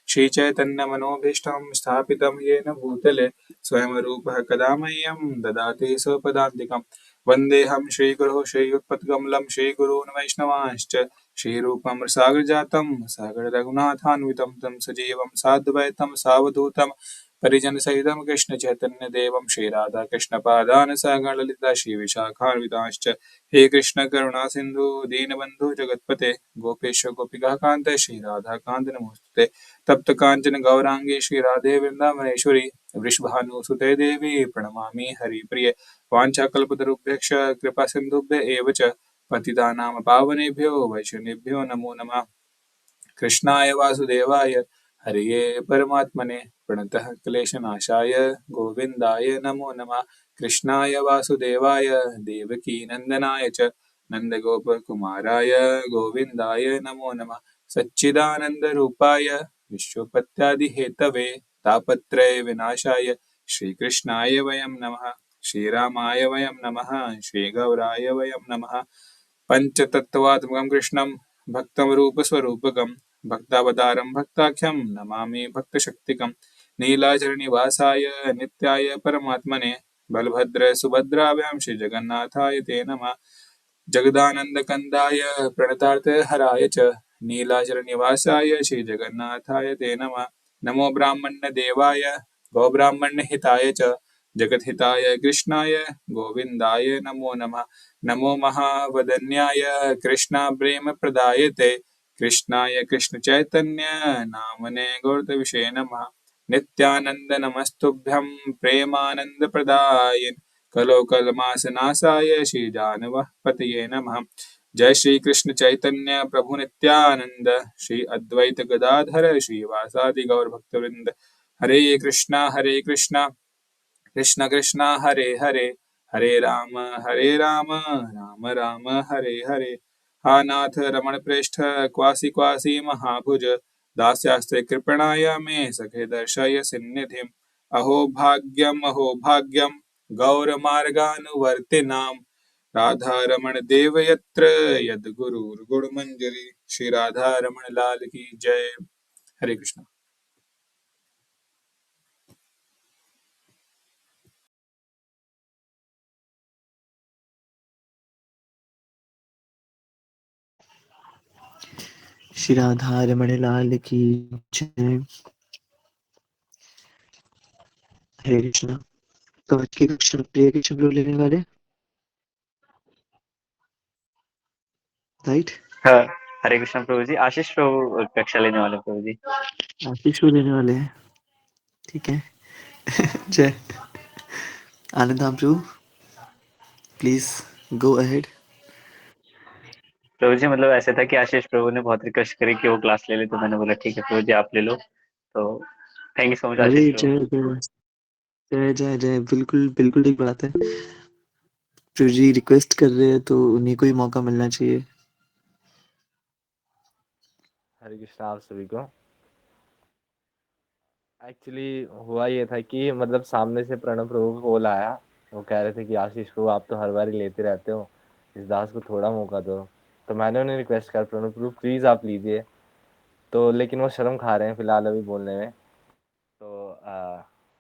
श्रीचैतन्यमनोभीष्टं स्थापितं येन भूतले स्वयं रूपः कदा मह्यं ददाति स्वपदान्तिकं। वन्देऽहं श्रीगुरोः श्रीयुत्पत्कमलं श्रीगुरून् वैष्णवांश्च श्रीरूपं सागरजातं सागररघुनाथान्वितं तं सजीवं साद्वैतं सावधूतं परिजनसहितं कृष्णचैतन्यदेवं श्रीराधाकृष्णपादान् सगणललिता श्रीविशाखान्वितांश्च। हे कृष्ण करुणा सिंधु दीनबंधु जगतपते गोपेश गोपिका कांत श्रीराधाकांत नमोस्तुते। तप्त कांचन गौरांगी श्रीराधे वृंदावनेश्वरी वृषभानुसुते देवी प्रणमामि हरिप्रिये। वाञ्छाकल्पतरुभ्यश्च कृपा सिन्धुभ्य एव च पतितानां पावनेभ्यो वैष्णवेभ्यो नमो नमः। कृष्णाय वासुदेवाय हरये परमात्मने प्रणतः क्लेशनाशाय गोविन्दाय नमो नमः। कृष्णाय वासुदेवाय देवकीनन्दनाय च नन्दगोपकुमाराय गोविन्दाय नमो नमः। सच्चिदानन्दरूपाय विश्वोत्पत्त्यादिहेतवे तापत्रय विनाशाय श्रीकृष्णाय वयं नमः। श्रीरामाय वयं नमः। श्रीगौराय वयं नमः। पञ्चतत्त्वात्मकं कृष्णं भक्तं रूपस्वरूपकं भक्तावतारं भक्ताख्यं नमामि भक्तशक्तिकं। नीलाचलनिवासाय नित्याय परमात्मने बलभद्र सुभद्राभ्यां श्रीजगन्नाथाय ते नमः। जगदानन्दकन्दाय प्रणतार्थहराय च नीलाचलनिवासाय श्रीजगन्नाथाय ते नमः। नमो ब्राह्मण्यदेवाय गोब्राह्मण्यहिताय च जगद्हिताय कृष्णाय गोविन्दाय नमो नमः। नमो महावदन्याय कृष्णाप्रेमप्रदायते कृष्णाय कृष्णचैतन्य नामने गौरतविषे नमः। नित्यानन्द नमस्तुभ्यं प्रेमानन्दप्रदायिन् कलोकलमासनासाय श्रीजानवः पतये नमः। जय श्री कृष्ण चैतन्य प्रभु नित्यानंद श्री अद्वैत गदाधर श्रीवासादि गौर भक्तवृंद। हरे कृष्णा कृष्ण कृष्ण हरे हरे हरे राम राम राम हरे हरे। हा नाथ रमण प्रेष्ठ क्वासी क्वासी महाभुज दास्यास्ते कृपणाय मे सखे दर्शय सिन्निधिम्। अहो भाग्यम गौर मार्गानुवर्तिनाम राधारमण देव यत्र यद्गुरुर्गुणमंजरी। श्री राधा रमण लाल की जय। हरे कृष्ण। श्री राधा रमण लाल की जय। हरे कृष्णा। तो आज की कक्षा प्रिय के शब्द लेने वाले, राइट? हाँ, हरे कृष्ण प्रभु जी। आशीष प्रभु कक्षा लेने वाले प्रभु जी। आशीष को लेने वाले हैं, ठीक है। जय आनंद धाम प्रभु, प्लीज गो अहेड। प्रभु जी मतलब ऐसा था कि आशीष प्रभु ने बहुत रिक्वेस्ट करी कि वो क्लास ले ले, तो मैंने बोला ठीक है प्रभु जी आप ले लो। तो थैंक यू सो मच अरे आशीष प्रभु। जय जय जय जय जय, बिल्कुल बिल्कुल ठीक बात है। प्रभु जी रिक्वेस्ट कर रहे हैं तो उन्हीं को ही मौका मिलना चाहिए। हरे कृष्णा आप सभी को। एक्चुअली हुआ ये था कि मतलब सामने से प्रणव प्रभु को कॉल आया। वो कह रहे थे कि आशीष प्रभु आप तो हर बार ही लेते रहते हो, इस दास को थोड़ा मौका दो। तो मैंने उन्हें रिक्वेस्ट कर प्रणव प्रभु प्लीज़ आप लीजिए। तो लेकिन वो शर्म खा रहे हैं फिलहाल अभी बोलने में। तो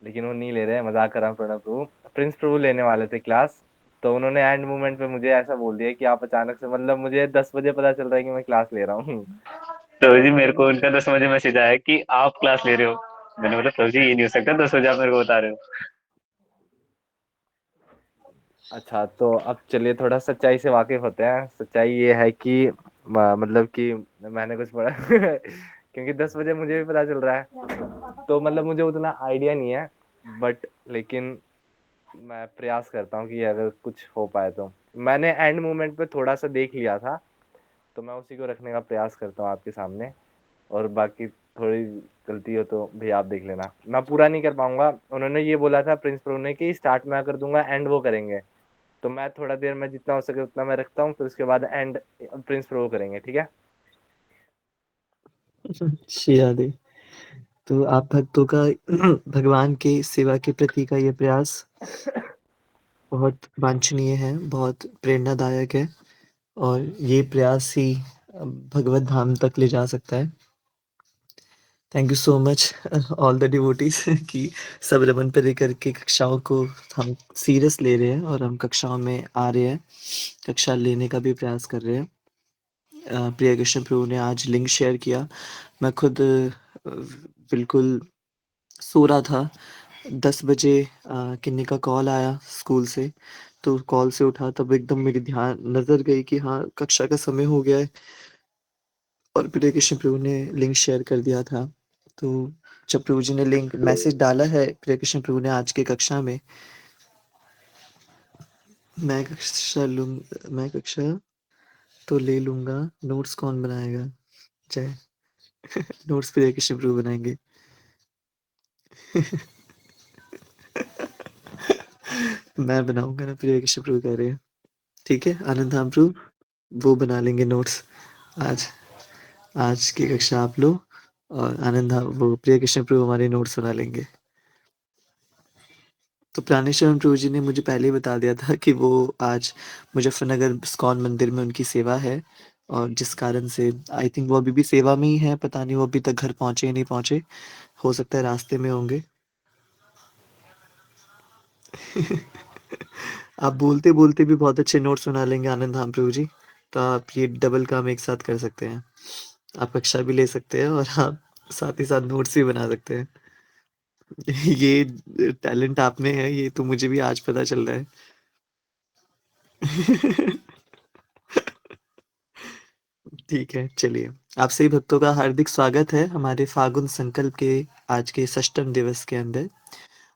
लेकिन वो नहीं ले रहे हैं, मजाक कर रहा हूँ। प्रणव प्रभु प्रिंस प्रभु लेने वाले थे क्लास, तो उन्होंने एंड मोमेंट पे मुझे ऐसा बोल दिया कि आप अचानक से, मतलब मुझे 10 बजे पता चल रहा है कि मैं क्लास ले रहा हूँ। प्रभु जी मेरे को उनका 10 बजे मैसेज आया कि आप क्लास ले रहे हो। मैंने बोला प्रभु जी ये नहीं हो सकता, 10 बजे आप मेरे को बता रहे हो। अच्छा तो अब चलिए थोड़ा सच्चाई से वाकिफ होते हैं। सच्चाई ये है कि मतलब कि मैंने कुछ पढ़ा क्योंकि 10 बजे मुझे भी पता चल रहा है, तो मतलब मुझे उतना आइडिया नहीं है, बट लेकिन मैं प्रयास करता हूँ कि अगर कुछ हो पाए तो। मैंने एंड मोमेंट पे थोड़ा सा देख लिया था, तो मैं उसी को रखने का प्रयास करता हूँ आपके सामने, और बाकी थोड़ी गलती हो तो भी आप देख लेना। मैं पूरा नहीं कर पाऊंगा। उन्होंने ये बोला था प्रिंस प्रो ने कि स्टार्ट मैं कर दूंगा, एंड वो करेंगे। तो मैं थोड़ा देर में जितना हो सके उतना मैं रखता हूँ, फिर उसके बाद एंड प्रिंस प्रो करेंगे, ठीक है। श्री राधे। तो आप भक्तों का भगवान के सेवा के प्रति का ये प्रयास बहुत वांछनीय है, बहुत प्रेरणादायक है, और ये प्रयास ही भगवत धाम तक ले जा सकता है। Thank you so much all the devotees कि सब रमन परिकर की कक्षाओं को हम सीरियस ले रहे हैं और हम कक्षाओं में आ रहे हैं, कक्षा लेने का भी प्रयास कर रहे हैं। प्रिय कृष्ण प्रभु ने आज लिंक शेयर किया। मैं खुद बिल्कुल सो रहा था। 10 बजे किन्नी का कॉल आया स्कूल से, तो कॉल से उठा तब एकदम मेरी ध्यान नज़र गई कि हाँ, कक्षा का समय हो गया है और प्रिय कृष्ण प्रभु ने लिंक शेयर कर दिया था। तो जब प्रभु जी ने लिंक मैसेज डाला है प्रिय कृष्ण प्रभु ने आज की कक्षा में, मैं कक्षा तो ले लूँगा, नोट्स कौन बनाएगा? जय नोट्स प्रिय कृष्ण प्रभु बनाएँगे। मैं बनाऊँगा ना, प्रिय कृष्ण प्रभु कह रहे हैं। ठीक है, आनंद धाम प्रभु, वो बना लेंगे नोट्स आज। आज की कक्षा आप लो और आनंद धाम वो प्रिय कृष्ण प्रभु हमारे नोट्स बना लेंगे। तो प्राणेश्वरन प्रभु जी ने मुझे पहले ही बता दिया था कि वो आज मुज़फ्फरनगर इस्कॉन मंदिर में उनकी सेवा है और जिस कारण से आई थिंक वो अभी भी सेवा में ही हैं, पता नहीं वो अभी तक घर पहुँचे या नहीं पहुँचे। हो सकता है रास्ते में होंगे। आप बोलते-बोलते भी बहुत अच्छे नोट्स बना लेंगे आनंद धाम प्रभु जी। तो आप ये डबल काम एक साथ कर सकते हैं। आप कक्षा भी ले सकते हैं और आप साथ ही साथ नोट्स भी बना सकते हैं। ये टैलेंट आप में है, ये तो मुझे भी आज पता चल रहा है। ठीक है, चलिए। आप सभी भक्तों का हार्दिक स्वागत है हमारे फागुन संकल्प के आज के षष्ठम दिवस के अंदर।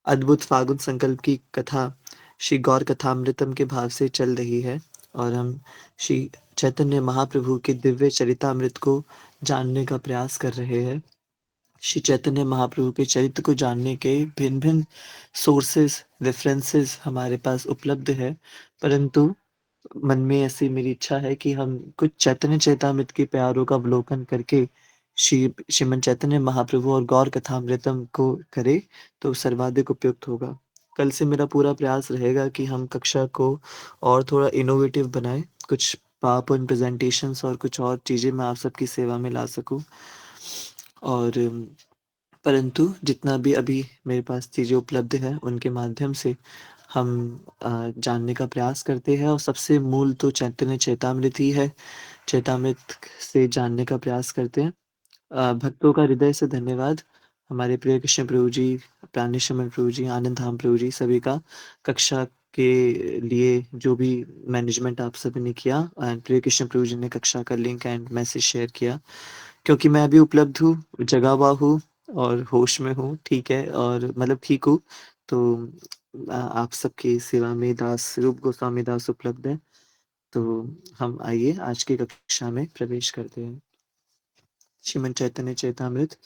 अद्भुत फागुन संकल्प की कथा श्री गौर कथामृतम के भाव से चल रही है और हम श्री चैतन्य महाप्रभु के दिव्य चरितामृत को जानने का प्रयास कर रहे हैं। श्री चैतन्य महाप्रभु के चरित्र को जानने के भिन्न-भिन्न सोर्सेस, रेफरेंसेस हमारे पास उपलब्ध है, परंतु मन में ऐसी मेरी इच्छा है कि हम कुछ चैतन्य चरितामृत के प्यारों का अवलोकन करके श्रीमन चैतन्य महाप्रभु और गौर कथामृतम को करें, तो सर्वाधिक उपयुक्त होगा। कल से मेरा पूरा प्रयास रहेगा कि हम कक्षा को और थोड़ा इनोवेटिव बनाएँ, कुछ पावर पॉइंट प्रेज़ेंटेशंस और कुछ और चीज़ें मैं आप सबकी सेवा में ला सकूँ। और परंतु जितना भी अभी मेरे पास चीज़ें उपलब्ध हैं, उनके माध्यम से हम जानने का प्रयास करते हैं और सबसे मूल तो चैतन्य चेतामृत ही है। चेतामृत से जानने का प्रयास करते हैं। भक्तों का हृदय से धन्यवाद। हमारे प्रिय कृष्ण प्रभु जी, प्राणेश्वर प्रभु जी, आनंद धाम प्रभु जी सभी का कक्षा के लिए जो भी मैनेजमेंट आप सभी ने किया एंड प्रिय कृष्ण प्रभु जी ने कक्षा का लिंक एंड मैसेज शेयर किया। क्योंकि मैं अभी उपलब्ध हूँ, जगा हुआ हूँ और होश में हूँ, ठीक है और मतलब ठीक हूँ, तो आप सबकी सेवा में दास रूप गोस्वामी दास उपलब्ध हैं। तो हम आइए आज की कक्षा में प्रवेश करते हैं। श्रीमद् चैतन्य चरितामृत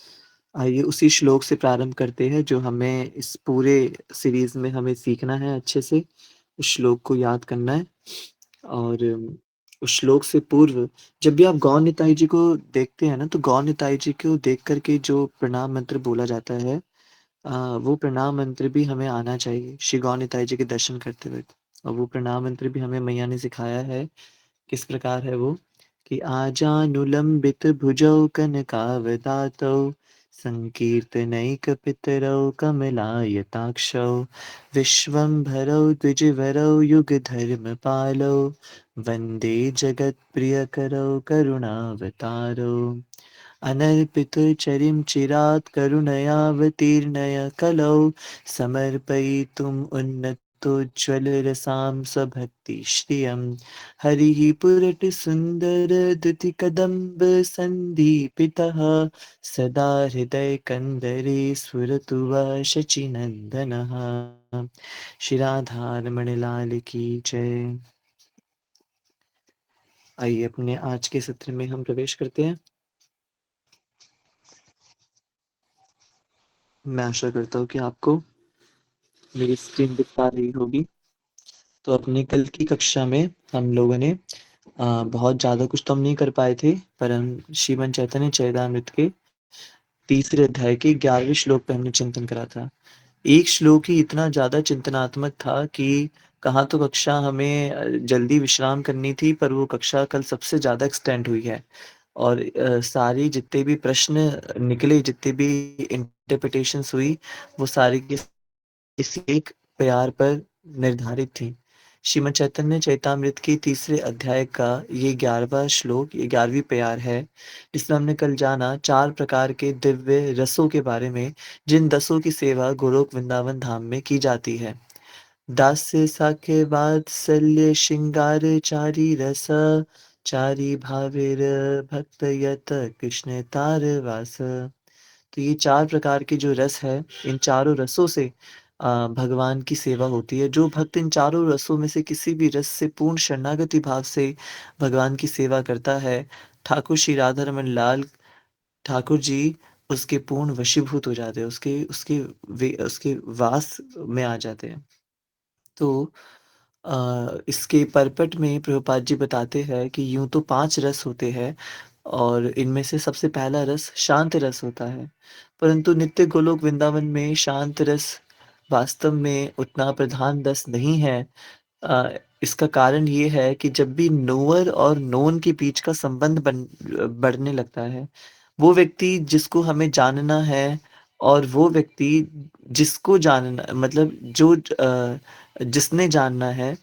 आइए उसी श्लोक से प्रारंभ करते हैं जो हमें इस पूरे सीरीज़ में हमें सीखना है अच्छे से, उस श्लोक को याद करना है और उस श्लोक से पूर्व जब भी आप गौर निताई जी को देखते हैं ना, तो गौर निताई जी को देख कर के जो प्रणाम मंत्र बोला जाता है वो प्रणाम मंत्र भी हमें आना चाहिए, श्री गौर निताई जी के दर्शन करते वक़्त और वो प्रणाम मंत्र भी हमें मैया ने सिखाया है। किस प्रकार है वो कि आजानुलंबित भुजौ कनकावदातौ संकीर्तनैकपितरौ कमलायताक्षौ विश्वंभरौ द्विजवरौ युगधर्मपालौ वन्दे जगत्प्रियकरौ करुणावतारौ अनर्पितचरिं चिरात् करुणयावतीर्णय कलौ समर्पयितुम् उन्नतोज्ज्वलरसां स्वभक्तिश्रियम् हरिः पुरटसुन्दरदुतिकदम्बसन्दीपितः सदा हृदयकन्दरे स्फुरतु वः शचीनन्दनः। श्री राधारमण लाल की जय। आइए अपने आज के सत्र में हम प्रवेश करते हैं। मैं आशा करता हूँ कि आपको मेरी स्क्रीन दिख पा रही होगी। तो अपने कल की कक्षा में हम लोगों ने बहुत ज़्यादा कुछ तो हम नहीं कर पाए थे, पर हम श्रीमद् चैतन्य चरितामृत के तीसरे अध्याय के 11वें श्लोक पे हमने चिंतन करा था। एक श्लोक ही इतना ज़्यादा चिंतनात्मक था कि कहाँ तो कक्षा हमें जल्दी विश्राम करनी थी, पर वो कक्षा कल सबसे ज़्यादा एक्सटेंड हुई है और सारी जितने भी प्रश्न निकले, जितने भी इंटरप्रिटेशंस हुई, वो सारी की इस एक प्यार पर निर्धारित थी। श्रीमद् चैतन्य चैतामृत के तीसरे अध्याय का ये 11वां श्लोक, ये 11वीं प्यार है, जिसमें हमने कल जाना 4 प्रकार के दिव्य रसों के बारे में, जिन रसों की सेवा गोलोक वृंदावन धाम में की जाती है। दास्य साखे वात्सल्य श्रृंगार चारी रस, चारी भावेर भक्त यत कृष्ण तार वास। तो ये 4 प्रकार के जो रस है, इन चारों रसों से भगवान की सेवा होती है। जो भक्त इन चारों रसों में से किसी भी रस से पूर्ण शरणागति भाव से भगवान की सेवा करता है, ठाकुर श्री राधारमण लाल ठाकुर जी उसके पूर्ण वशीभूत हो जाते हैं, उसके वास में आ जाते हैं। तो इसके परपट में प्रभुपाद जी बताते हैं कि यूँ तो 5 रस होते हैं और इनमें से सबसे पहला रस शांत रस होता है। परंतु नित्य गोलोक वृंदावन में शांत रस वास्तव में उतना प्रधान रस नहीं है। अ, इसका कारण ये है कि जब भी नोअर और नोन के बीच का संबंध बढ़ने लगता है, वो व्यक्ति जिसको हमें जानना है और वो व्यक्ति जिसको जानना मतलब जिसने जानना है,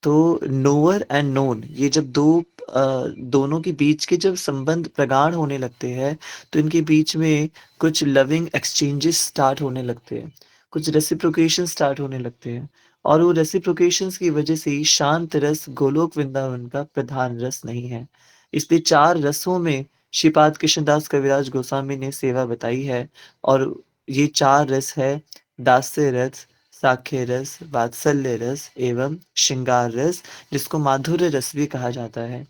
तो नोअर एंड नोन ये जब दोनों के बीच के जब संबंध प्रगाढ़ होने लगते हैं, तो इनके बीच में कुछ लविंग एक्सचेंजेस स्टार्ट होने लगते हैं, कुछ रेसिप्रोकेशन स्टार्ट होने लगते हैं, और वो रेसिप्रोकेशंस की वजह से ही शांत रस गोलोक वृंदावन का प्रधान रस नहीं है। इसलिए 4 रसों में श्रीपाद कृष्णदास कविराज गोस्वामी ने सेवा बताई है, और ये 4 रस है दास्य रस, साख्य रस, वात्सल्य रस एवं श्रृंगार रस, जिसको माधुर्य रस भी कहा जाता है।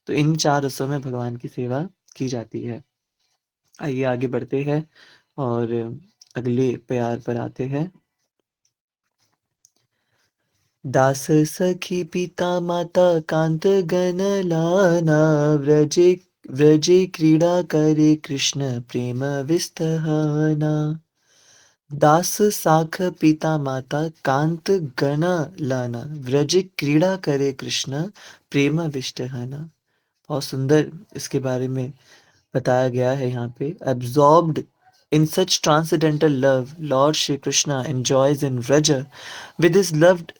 तो इन 4 रसों में भगवान की सेवा की जाती है। आइए आगे बढ़ते हैं और अगले प्यार पर आते हैं। दास सखी पिता माता कांत गण लाना, व्रजे व्रजे क्रीड़ा करे कृष्ण प्रेम विस्तहाना। दास साख पिता माता कांत गण लाना, व्रज क्रीड़ा करे कृष्ण प्रेम विष्टहना। बहुत सुंदर इसके बारे में बताया गया है यहाँ पे। Absorbed in such transcendental love, Lord Shri Krishna enjoys in Vraja with his loved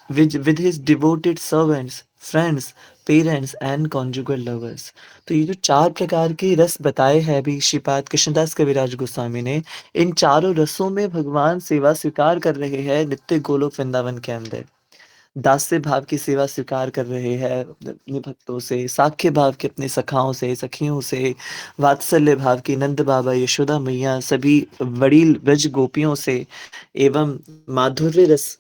with his devoted servants, friends, parents and conjugal lovers. तो ये जो 4 प्रकार के रस बताए हैं अभी श्रीपाद कृष्णदास कविराज गोस्वामी ने, इन चारों रसों में भगवान सेवा स्वीकार कर रहे हैं नित्य गोलोक वृंदावन के अंदर। दास्य भाव की सेवा स्वीकार कर रहे हैं अपने भक्तों से, साख्य भाव के अपने सखाओं से, सखियों से, वात्सल्य भाव की नंद बाबा, यशोदा मैया, सभी बड़ी ब्रज गोपियों से, एवं माधुर्य रस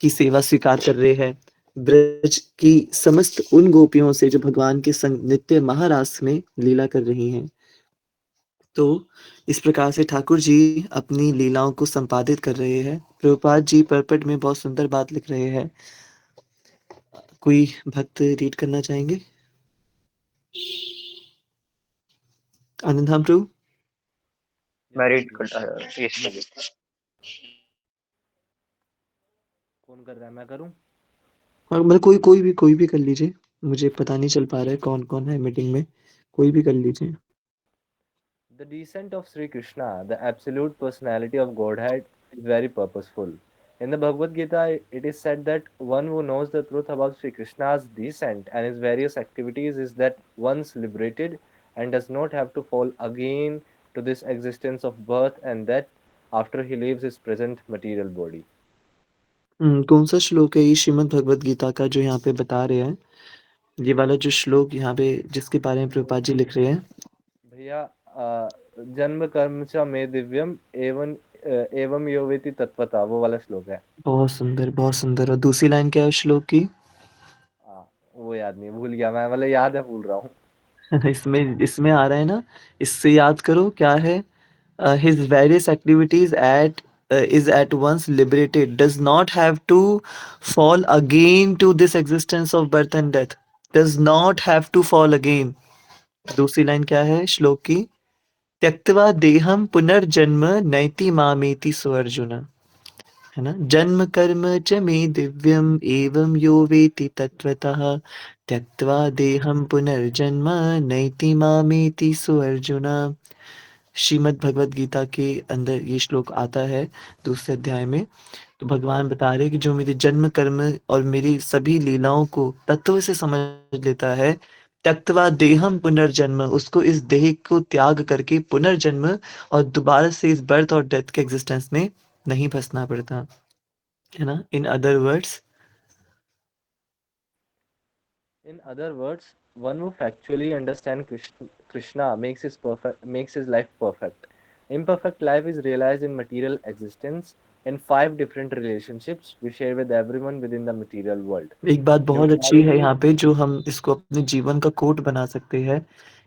की सेवा स्वीकार कर रहे हैं ब्रज की समस्त उन गोपियों से जो भगवान के संग नित्य महारास में लीला कर रही हैं। तो इस प्रकार से ठाकुर जी अपनी लीलाओं को संपादित कर रहे हैं। प्रभुपाद जी परपट में बहुत सुंदर बात लिख रहे हैं। कोई भक्त रीड करना चाहेंगे? आनंद धाम प्रभु। मैं रीड करता हूँ। यस प्रभु। कौन कर रहा है, मैं करूं? हाँ, मतलब कोई भी कर लीजिए, मुझे पता नहीं चल पा रहा है कौन कौन है मीटिंग में, कोई भी कर लीजिए। The descent of Sri Krishna, the absolute personality of Godhead, is very purposeful. In the Bhagavad Gita, it is said that one who knows the truth about Sri Krishna's descent and his various activities is that once liberated and does not have to fall again to this existence of birth and death after he leaves his present material body. कौन सा श्लोक है ये श्रीमद् भगवद गीता का जो यहाँ पे बता रहे हैं? ये वाला जो श्लोक यहाँ पे जिसके बारे में प्रभुपाद जी लिख रहे हैं? भैया जन्म कर्म च मे दिव्यम एवं एवं यो वेति तत्वता, वो वाला श्लोक है। बहुत सुंदर। और दूसरी लाइन क्या है उस श्लोक की? वो याद नहीं, भूल गया मैं, मतलब याद है, भूल रहा हूँ। इसमें आ रहा है ना, इससे याद करो क्या है। His various activities is at once liberated, does not have to fall again to this existence of birth and death, does not have to fall again। दूसरी लाइन क्या है श्लोक की? त्यक्त्वा देहम पुनर्जन्म नैति मामेति सो अर्जुन। है ना? जन्म कर्म च मे दिव्यम एवं यो वेति तत्त्वतः त्यक्त्वा देहं पुनर्जन्म नैति मामेति सुअर्जुन। श्रीमद् भगवद गीता के अंदर ये श्लोक आता है दूसरे अध्याय में। तो भगवान बता रहे हैं कि जो मेरे जन्म कर्म और मेरी सभी लीलाओं को तत्व से समझ लेता है, त्यक्त्वा देहम पुनर्जन्म, उसको इस देह को त्याग करके पुनर्जन्म और दोबारा से इस बर्थ और डेथ के एग्जिस्टेंस में नहीं फंसना पड़ता, है ना? In other words, In other words, one who factually understands Krishna makes his life perfect. Imperfect life is realized in material existence in 5 different relationships we share with everyone within the material world. एक बात बहुत अच्छी है Neutrality, यहाँ पे जो हम इसको अपने जीवन का कोट बना सकते हैं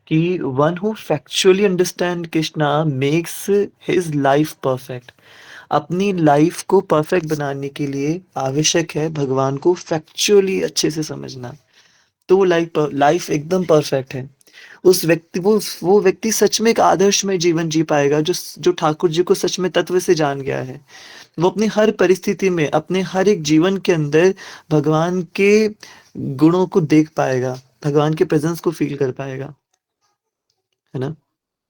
कि one who factually understand Krishna makes his life perfect. अपनी लाइफ को परफेक्ट बनाने के लिए आवश्यक है भगवान को फैक्चुअली अच्छे से समझना। तो वो लाइफ एकदम परफेक्ट है। उस व्यक्ति वो व्यक्ति सच में एक आदर्शमय जीवन जी पाएगा जो ठाकुर जी को सच में तत्व से जान गया है। वो अपनी हर परिस्थिति में, अपने हर एक जीवन के अंदर भगवान के गुणों को देख पाएगा, भगवान के प्रेजेंस को फील कर पाएगा, है ना?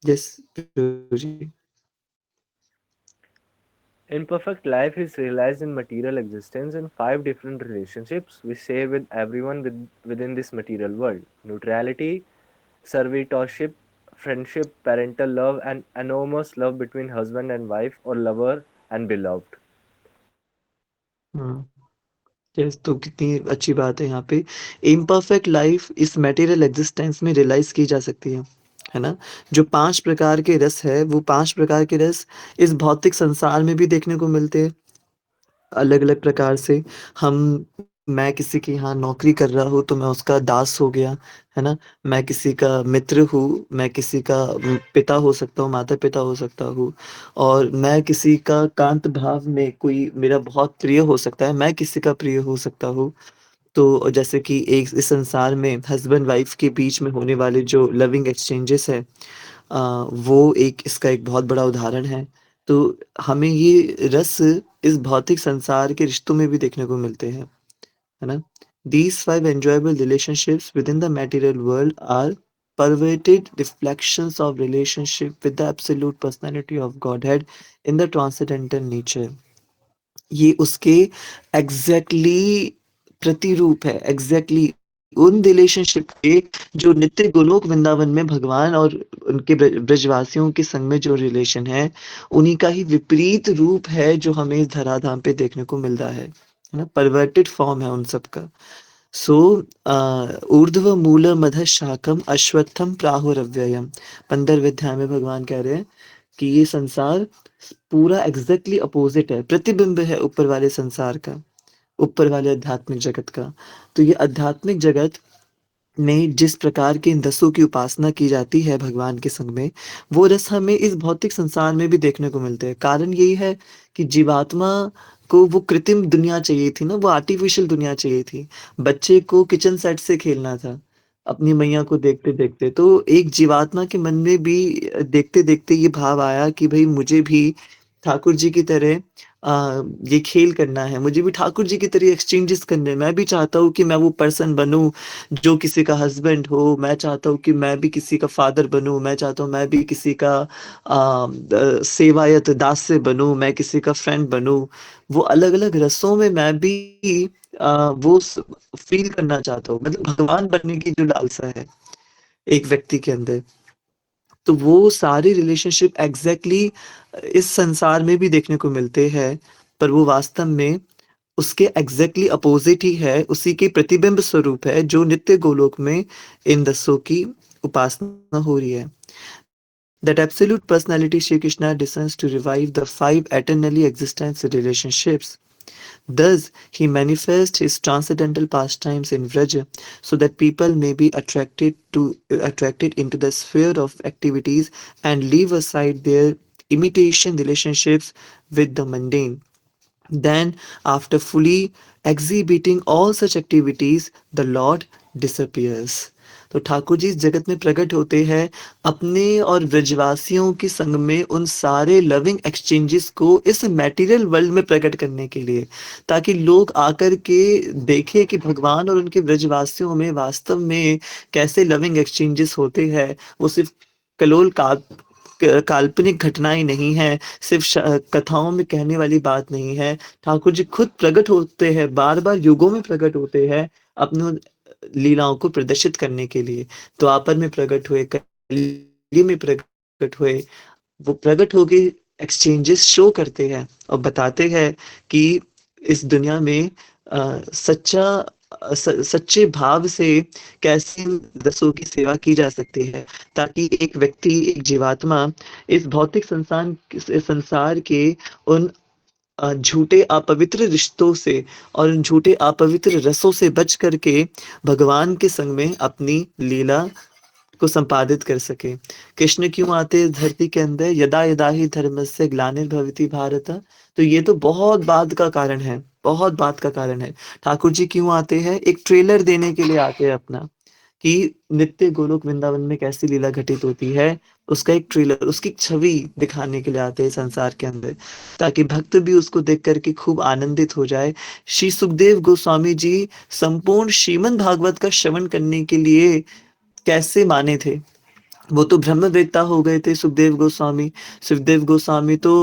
यस जी। imperfect life is realized in material existence in 5 different relationships we share with everyone within this material world. Neutrality, servitorship, friendship, parental love, and enormous love between husband and wife or lover and beloved. Yes, तो कितनी अच्छी बात है यहाँ पे। Imperfect life इस material existence में realise की जा सकती है ना? जो 5 प्रकार के रस है, वो 5 प्रकार के रस इस भौतिक संसार में भी देखने को मिलते हैं, अलग-अलग प्रकार से। हम मैं किसी के यहाँ नौकरी कर रहा हूँ, तो मैं उसका दास हो गया, है ना? मैं किसी का मित्र हूँ, मैं किसी का पिता हो सकता हूँ, माता-पिता हो सकता हूँ, और मैं किसी का कांत भाव में कोई मेरा बहुत प्रिय हो सकता है, मैं किसी का प्रिय हो सकता हूँ। तो जैसे कि एक इस संसार में हस्बैंड वाइफ के बीच में होने वाले जो लविंग एक्सचेंजेस है, वो एक इसका एक बहुत बड़ा उदाहरण है। तो हमें ये रस इस भौतिक संसार के रिश्तों में भी देखने को मिलते हैं, है ना? These 5 enjoyable relationships within the material world are perverted reflections of relationship with the absolute personality of Godhead in the transcendental nature. ये उसके एग्ज़ैक्टली प्रतिरूप है, एग्ज़ैक्टली उन रिलेशनशिप के जो नित्य गोलोक वृंदावन में भगवान और उनके ब्रजवासियों के संग में जो रिलेशन है, उन्हीं का ही विपरीत रूप है जो हमें इस धराधाम पे देखने को मिल रहा है ना? परवर्टेड फॉर्म है उन सब का। सो ऊर्ध्वमूलमधः शाखम अश्वत्थम प्राहुरव्ययम्। 15वें अध्याय में भगवान कह रहे हैं कि ये संसार पूरा एग्ज़ैक्टली अपोज़िट है, प्रतिबिंब है ऊपर वाले संसार का, ऊपर वाले आध्यात्मिक जगत का। तो ये आध्यात्मिक जगत में जिस प्रकार के इन रसों की उपासना की जाती है भगवान के संग में, वो रस हमें इस भौतिक संसार में भी देखने को मिलते हैं। कारण यही है कि जीवात्मा को वो कृत्रिम दुनिया चाहिए थी ना, वो आर्टिफ़िशियल दुनिया चाहिए थी। बच्चे को किचन सेट से खेलना था, अपनी मैया को देखते-देखते। तो एक जीवात्मा के मन में भी देखते-देखते ये भाव आया कि भई मुझे भी ठाकुर जी की तरह ये खेल करना है, मुझे भी ठाकुर जी की तरह एक्सचेंजेस करने हैं। मैं भी चाहता हूँ कि मैं वो पर्सन बनूँ जो किसी का हस्बैंड हो, मैं चाहता हूँ कि मैं भी किसी का फादर बनूँ, मैं चाहता हूँ मैं भी किसी का सेवायत दास्य बनूँ, मैं किसी का फ्रेंड बनूँ। वो अलग-अलग रसों में मैं भी वो फ़ील करना चाहता हूँ, मतलब भगवान बनने की जो लालसा है एक व्यक्ति के अंदर, तो वो सारे रिलेशनशिप एग्ज़ैक्टली इस संसार में भी देखने को मिलते हैं, पर वो वास्तव में उसके एग्ज़ैक्टली अपोज़िट ही है, उसी के प्रतिबिंब स्वरूप है जो नित्य गोलोक में इन रसों की उपासना हो रही है। That absolute personality Shri Krishna descends to revive the 5 eternally existent relationships. Thus, he manifests his transcendental pastimes in Vraja so that people may be attracted into the sphere of activities and leave aside their imitation relationships with the mundane. Then, after fully exhibiting all such activities, the Lord disappears. तो ठाकुर जी इस जगत में प्रकट होते हैं अपने और ब्रजवासियों के संग में उन सारे लविंग एक्सचेंजेस को इस मटेरियल वर्ल्ड में प्रकट करने के लिए, ताकि लोग आकर के देखें कि भगवान और उनके ब्रजवासियों में वास्तव में कैसे लविंग एक्सचेंजेस होते हैं। वो सिर्फ कलोल काल्पनिक घटनाएं नहीं है, सिर्फ कथाओं में कहने वाली बात नहीं है। ठाकुर जी खुद प्रकट होते हैं, बार बार युगों में प्रकट होते हैं अपने लीलाओं को प्रदर्शित करने के लिए। द्वापर में प्रकट हुए, कली में प्रकट हुए, वो प्रकट होके एक्सचेंजेस शो करते हैं और बताते हैं कि इस दुनिया में सच्चे भाव से कैसे रसों की सेवा की जा सकती है, ताकि एक व्यक्ति, एक जीवात्मा इस भौतिक संसार के उन झूठे अपवित्र रिश्तों से और उन झूठे अपवित्र रसों से बच करके भगवान के संग में अपनी लीला को संपादित कर सके। कृष्ण क्यों आते हैं धरती के अंदर? यदा यदा ही धर्मस्य ग्लानिर्भवति भारत। तो ये तो बहुत बात का कारण है, बहुत बात का कारण है। ठाकुर जी क्यों आते हैं? एक ट्रेलर देने के लिए आते हैं अपना, कि नित्य गोलोक वृंदावन में कैसी लीला घटित होती है, उसका एक ट्रेलर, उसकी छवि दिखाने के लिए आते हैं संसार के अंदर, ताकि भक्त भी उसको देख करके खूब आनंदित हो जाए। श्री सुखदेव गोस्वामी जी संपूर्ण श्रीमद् भागवत का श्रवण करने के लिए कैसे माने थे? वो तो ब्रह्मवेत्ता हो गए थे सुखदेव गोस्वामी। सुखदेव गोस्वामी तो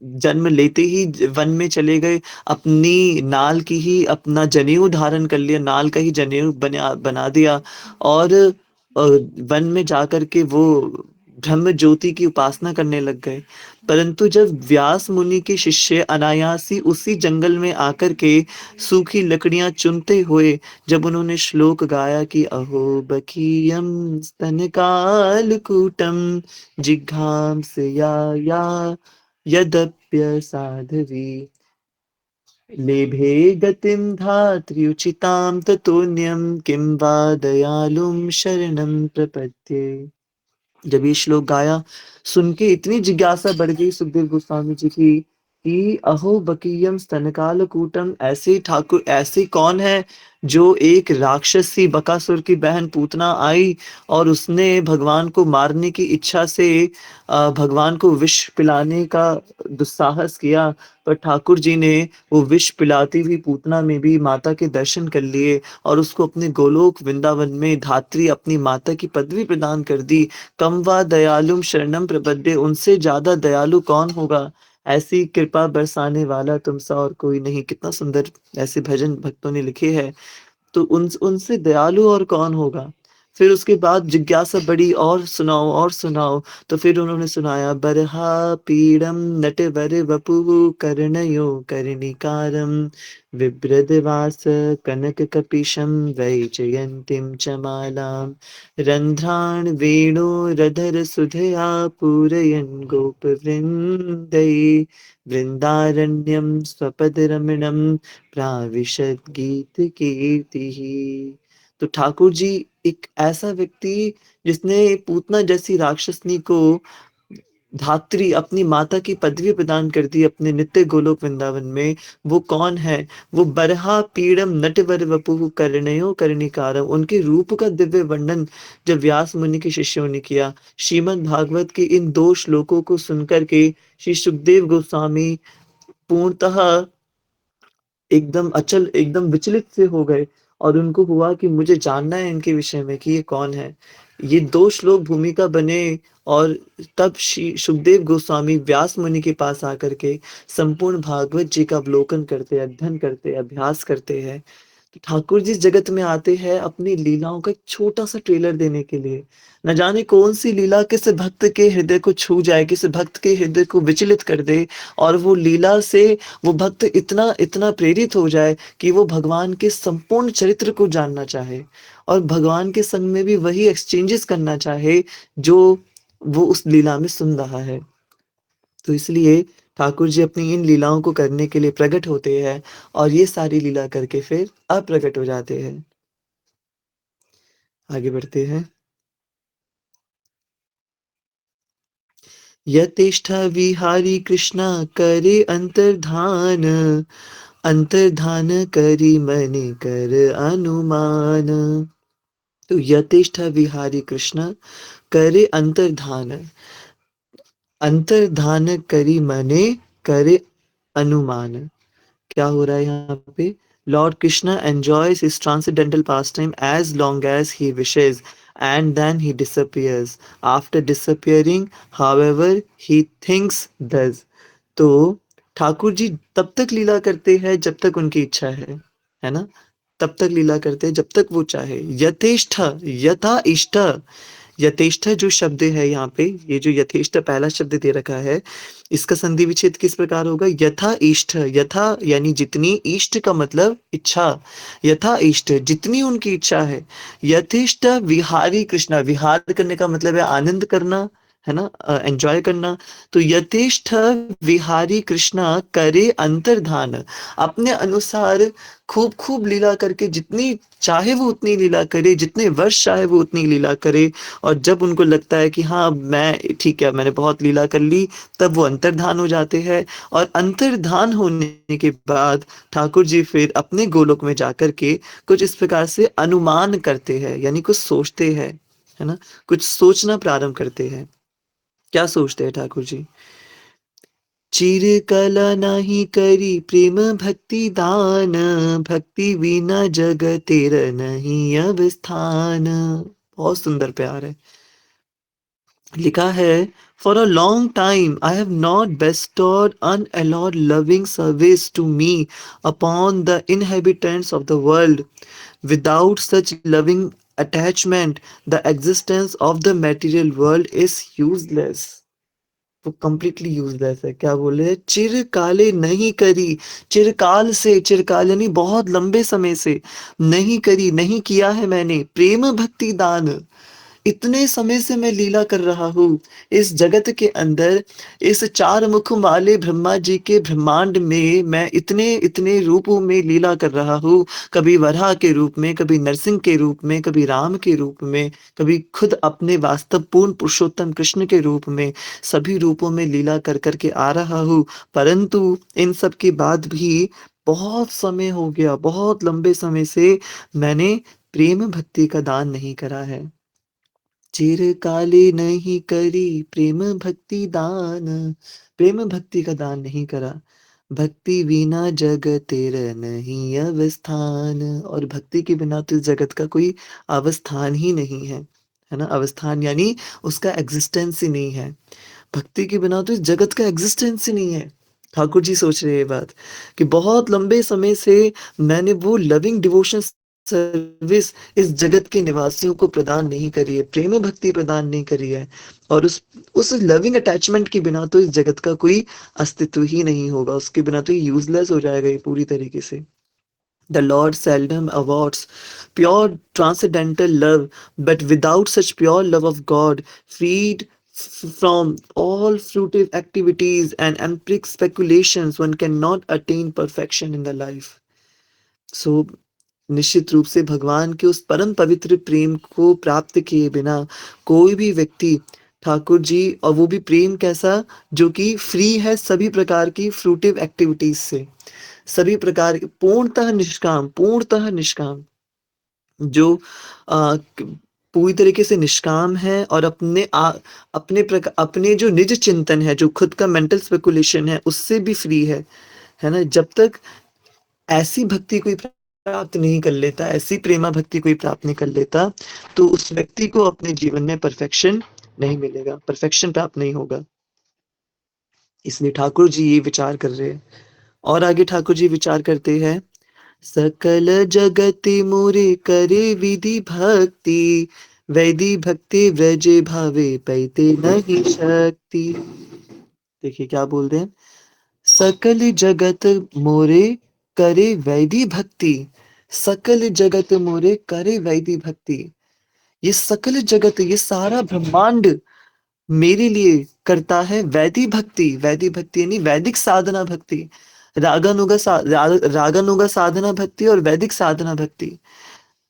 जन्म लेते ही वन में चले गए, अपनी नाल की ही अपना जनेऊ धारण कर लिया, नाल का ही जनेऊ बना दिया, और वन में जाकर के वो ब्रह्म ज्योति की उपासना करने लग गए। परंतु जब व्यास मुनि के शिष्य अनायासी उसी जंगल में आकर के सूखी लकड़ियां चुनते हुए जब उन्होंने श्लोक गाया कि अहो बकीयम स्तनकालकूटम जिघांसया या यदप्य साधवी लेभे गतिम धात्र्युचितां ततोन्यम किं वा दयालुम शरणं प्रपद्ये। जब ये श्लोक गाया, सुन के इतनी जिज्ञासा बढ़ गई सुखदेव गोस्वामी जी की कि अहो बकीयम स्तनकालकूटम, ऐसे ठाकुर, ऐसे कौन है जो एक राक्षसी बकासुर की बहन पूतना आई और उसने भगवान को मारने की इच्छा से भगवान को विष पिलाने का दुस्साहस किया, पर ठाकुर जी ने वो विष पिलाती हुई पूतना में भी माता के दर्शन कर लिए और उसको अपने गोलोक वृंदावन में धात्री अपनी माता की पदवी प्रदान कर दी। कम वा दयालुम शरणम प्रपद्ये, उनसे ज्यादा दयालु कौन होगा? ऐसी कृपा बरसाने वाला तुमसा और कोई नहीं। कितना सुंदर ऐसे भजन भक्तों ने लिखे हैं। तो उनसे दयालु और कौन होगा? फिर उसके बाद जिज्ञासा बढ़ी, और सुनाओ और सुनाओ। तो फिर उन्होंने सुनाया, बरहा पीड़म नटवर वपुः कर्णयो कर्णिकारम विभ्रदवास कनक कपिशम वैजयंतीम च मालाम रंध्रान वेणोरधर सुधया पूरयन् गोपवृंदै वृंदारण्यम स्वपदरमणम प्राविशद गीत कीर्तिः। तो ठाकुर जी एक ऐसा व्यक्ति जिसने पूतना जैसी राक्षसनी को धात्री अपनी माता की पदवी प्रदान कर दी अपने नित्य गोलोक वृंदावन में, वो कौन है? वो बरहा पीड़म नटवर वपुः कर्णयो कर्णिकारम। उनके रूप का दिव्य वर्णन जब व्यास मुनि के शिष्यों ने किया, श्रीमद् भागवत के इन 2 श्लोकों को सुनकर के श्री सुखदेव गोस्वामी पूर्णतः एकदम अचल, एकदम विचलित से हो गए, और उनको हुआ कि मुझे जानना है इनके विषय में कि ये कौन है। ये 2 श्लोक भूमिका बने, और तब श्री सुखदेव गोस्वामी व्यास मुनि के पास आकर के संपूर्ण भागवत जी का अवलोकन करते, अध्ययन करते, अभ्यास करते हैं। तो ठाकुर जी इस जगत में आते हैं अपनी लीलाओं का एक छोटा सा ट्रेलर देने के लिए। न जाने कौन सी लीला किस भक्त के हृदय को छू जाए, किस भक्त के हृदय को विचलित कर दे, और वो लीला से वो भक्त इतना इतना प्रेरित हो जाए कि वो भगवान के संपूर्ण चरित्र को जानना चाहे, और भगवान के संग में भी वही एक्सचेंजेस करना चाहे जो वो उस लीला में सुन रहा है। तो इसलिए ठाकुर जी अपनी इन लीलाओं को करने के लिए प्रकट होते हैं, और ये सारी लीला करके फिर अप्रकट हो जाते हैं। आगे बढ़ते हैं। यतिष्ठा विहारी कृष्णा करे अंतर्धान, अंतर्धान करी मन कर अनुमान। तो यथेष्ट विहारी कृष्ण करे अंतर्धान, अंतर्धान करी मने करे अनुमान। क्या हो रहा है यहाँ पे? Lord Krishna enjoys his transcendental pastime as long as he wishes and then he disappears, after disappearing however he thinks does. तो ठाकुर जी तब तक लीला करते हैं जब तक उनकी इच्छा है ना? तब तक लीला करते हैं जब तक वो चाहे। यथेष्ट, यथा इष्ट, यथेष्ट जो शब्द है यहाँ पे, ये जो यथेष्ट पहला शब्द दे रखा है, इसका संधि विच्छेद किस प्रकार होगा? यथा इष्ट, यथा यानी जितनी, इष्ट का मतलब इच्छा, यथा इष्ट जितनी उनकी इच्छा है। यथेष्ट विहारी कृष्णा, विहार करने का मतलब है आनंद करना, है ना, एंजॉय करना। तो यथेष्ट विहारी कृष्णा करे अंतर्धान, अपने अनुसार खूब खूब लीला करके, जितनी चाहे वो उतनी लीला करे, जितने वर्ष चाहे वो उतनी लीला करे। और जब उनको लगता है कि हाँ मैं ठीक है, मैंने बहुत लीला कर ली, तब वो अंतर्धान हो जाते हैं। और अंतर्धान होने के बाद ठाकुर जी फिर अपने गोलोक में जाकर के कुछ इस प्रकार से अनुमान करते हैं, यानी कुछ सोचते हैं, है ना, कुछ सोचना प्रारंभ करते हैं। क्या सोचते हैं ठाकुर जी? चिरकला नाही करी प्रेम भक्ति दान, भक्ति बिना जग तेर नहीं अवस्थान। बहुत सुंदर प्यार है। लिखा है, for a long time I have not bestowed unalloyed loving service to me upon the inhabitants of the world, without such loving attachment the existence of the material world is useless. वो completely useless है। क्या बोले? चिरकाले नहीं करी, चिरकाल से, चिरकाल यानी बहुत लंबे समय से, नहीं करी, नहीं किया है मैंने प्रेम भक्ति दान। इतने समय से मैं लीला कर रहा हूँ इस जगत के अंदर, इस चार मुख वाले ब्रह्मा जी के ब्रह्मांड में मैं इतने इतने रूपों में लीला कर रहा हूँ। कभी वराह के रूप में, कभी नरसिंह के रूप में, कभी राम के रूप में, कभी खुद अपने वास्तव पूर्ण पुरुषोत्तम कृष्ण के रूप में, सभी रूपों में लीला कर करके आ रहा हूँ। परंतु इन सब के बाद भी बहुत समय हो गया, बहुत लंबे समय से मैंने प्रेम भक्ति का दान नहीं करा है। चिरकाले नहीं करी प्रेम भक्ति दान, प्रेम भक्ति का दान नहीं करा। भक्ति बिना जग तेरा नहीं अवस्थान, और भक्ति के बिना तो इस जगत का कोई अवस्थान ही नहीं है ना? अवस्थान यानी उसका एग्जिस्टेंस ही नहीं है। भक्ति के बिना तो इस जगत का एग्जिस्टेंस ही नहीं है। ठाकुर जी सोच रहे हैं ये बात कि बहुत लंबे समय से मैंने वो लविंग डिवोशन सर्विस इस जगत के निवासियों को प्रदान नहीं करी है, प्रेम भक्ति प्रदान नहीं करी है। और उस लविंग अटैचमेंट के बिना तो इस जगत का कोई अस्तित्व ही नहीं होगा, उसके बिना तो ये यूजलेस हो जाएगा ये पूरी तरीके से। The Lord seldom awards pure transcendental love, but without such pure love of God, freed from all fruitive activities and empiric speculations, one cannot attain perfection in the life. So, निश्चित रूप से भगवान के उस परम पवित्र प्रेम को प्राप्त किए बिना कोई भी व्यक्ति, ठाकुर जी, और वो भी प्रेम कैसा, जो कि फ्री है सभी प्रकार की फ्रूटिव एक्टिविटीज से, सभी प्रकार के, पूर्णतः निष्काम, पूर्णतः निष्काम, जो पूरी तरीके से निष्काम है और अपने जो निज चिंतन है, जो खुद का मेंटल स्पेकुलेशन है, उससे भी फ्री है ना? जब तक ऐसी भक्ति कोई प्राप्त नहीं कर लेता, ऐसी प्रेमा भक्ति कोई प्राप्त नहीं कर लेता, तो उस व्यक्ति को अपने जीवन में परफेक्शन नहीं मिलेगा, परफेक्शन प्राप्त नहीं होगा। इसलिए ठाकुर जी ये विचार कर रहे हैं। और आगे ठाकुर जी विचार करते हैं, सकल जगति मोरे करे विधि भक्ति, वैधि भक्ति व्रजे भावे पैते नहीं शक्ति। देखिए क्या बोल रहे हैं, सकल जगत मोरे करे वैधि भक्ति, सकल जगत मोरे करे वैधि भक्ति। ये सकल जगत, ये सारा ब्रह्मांड मेरे लिए करता है वैधि भक्ति। वैधि भक्ति यानी वैदिक साधना भक्ति, रागानुगा साधना भक्ति और वैदिक साधना भक्ति।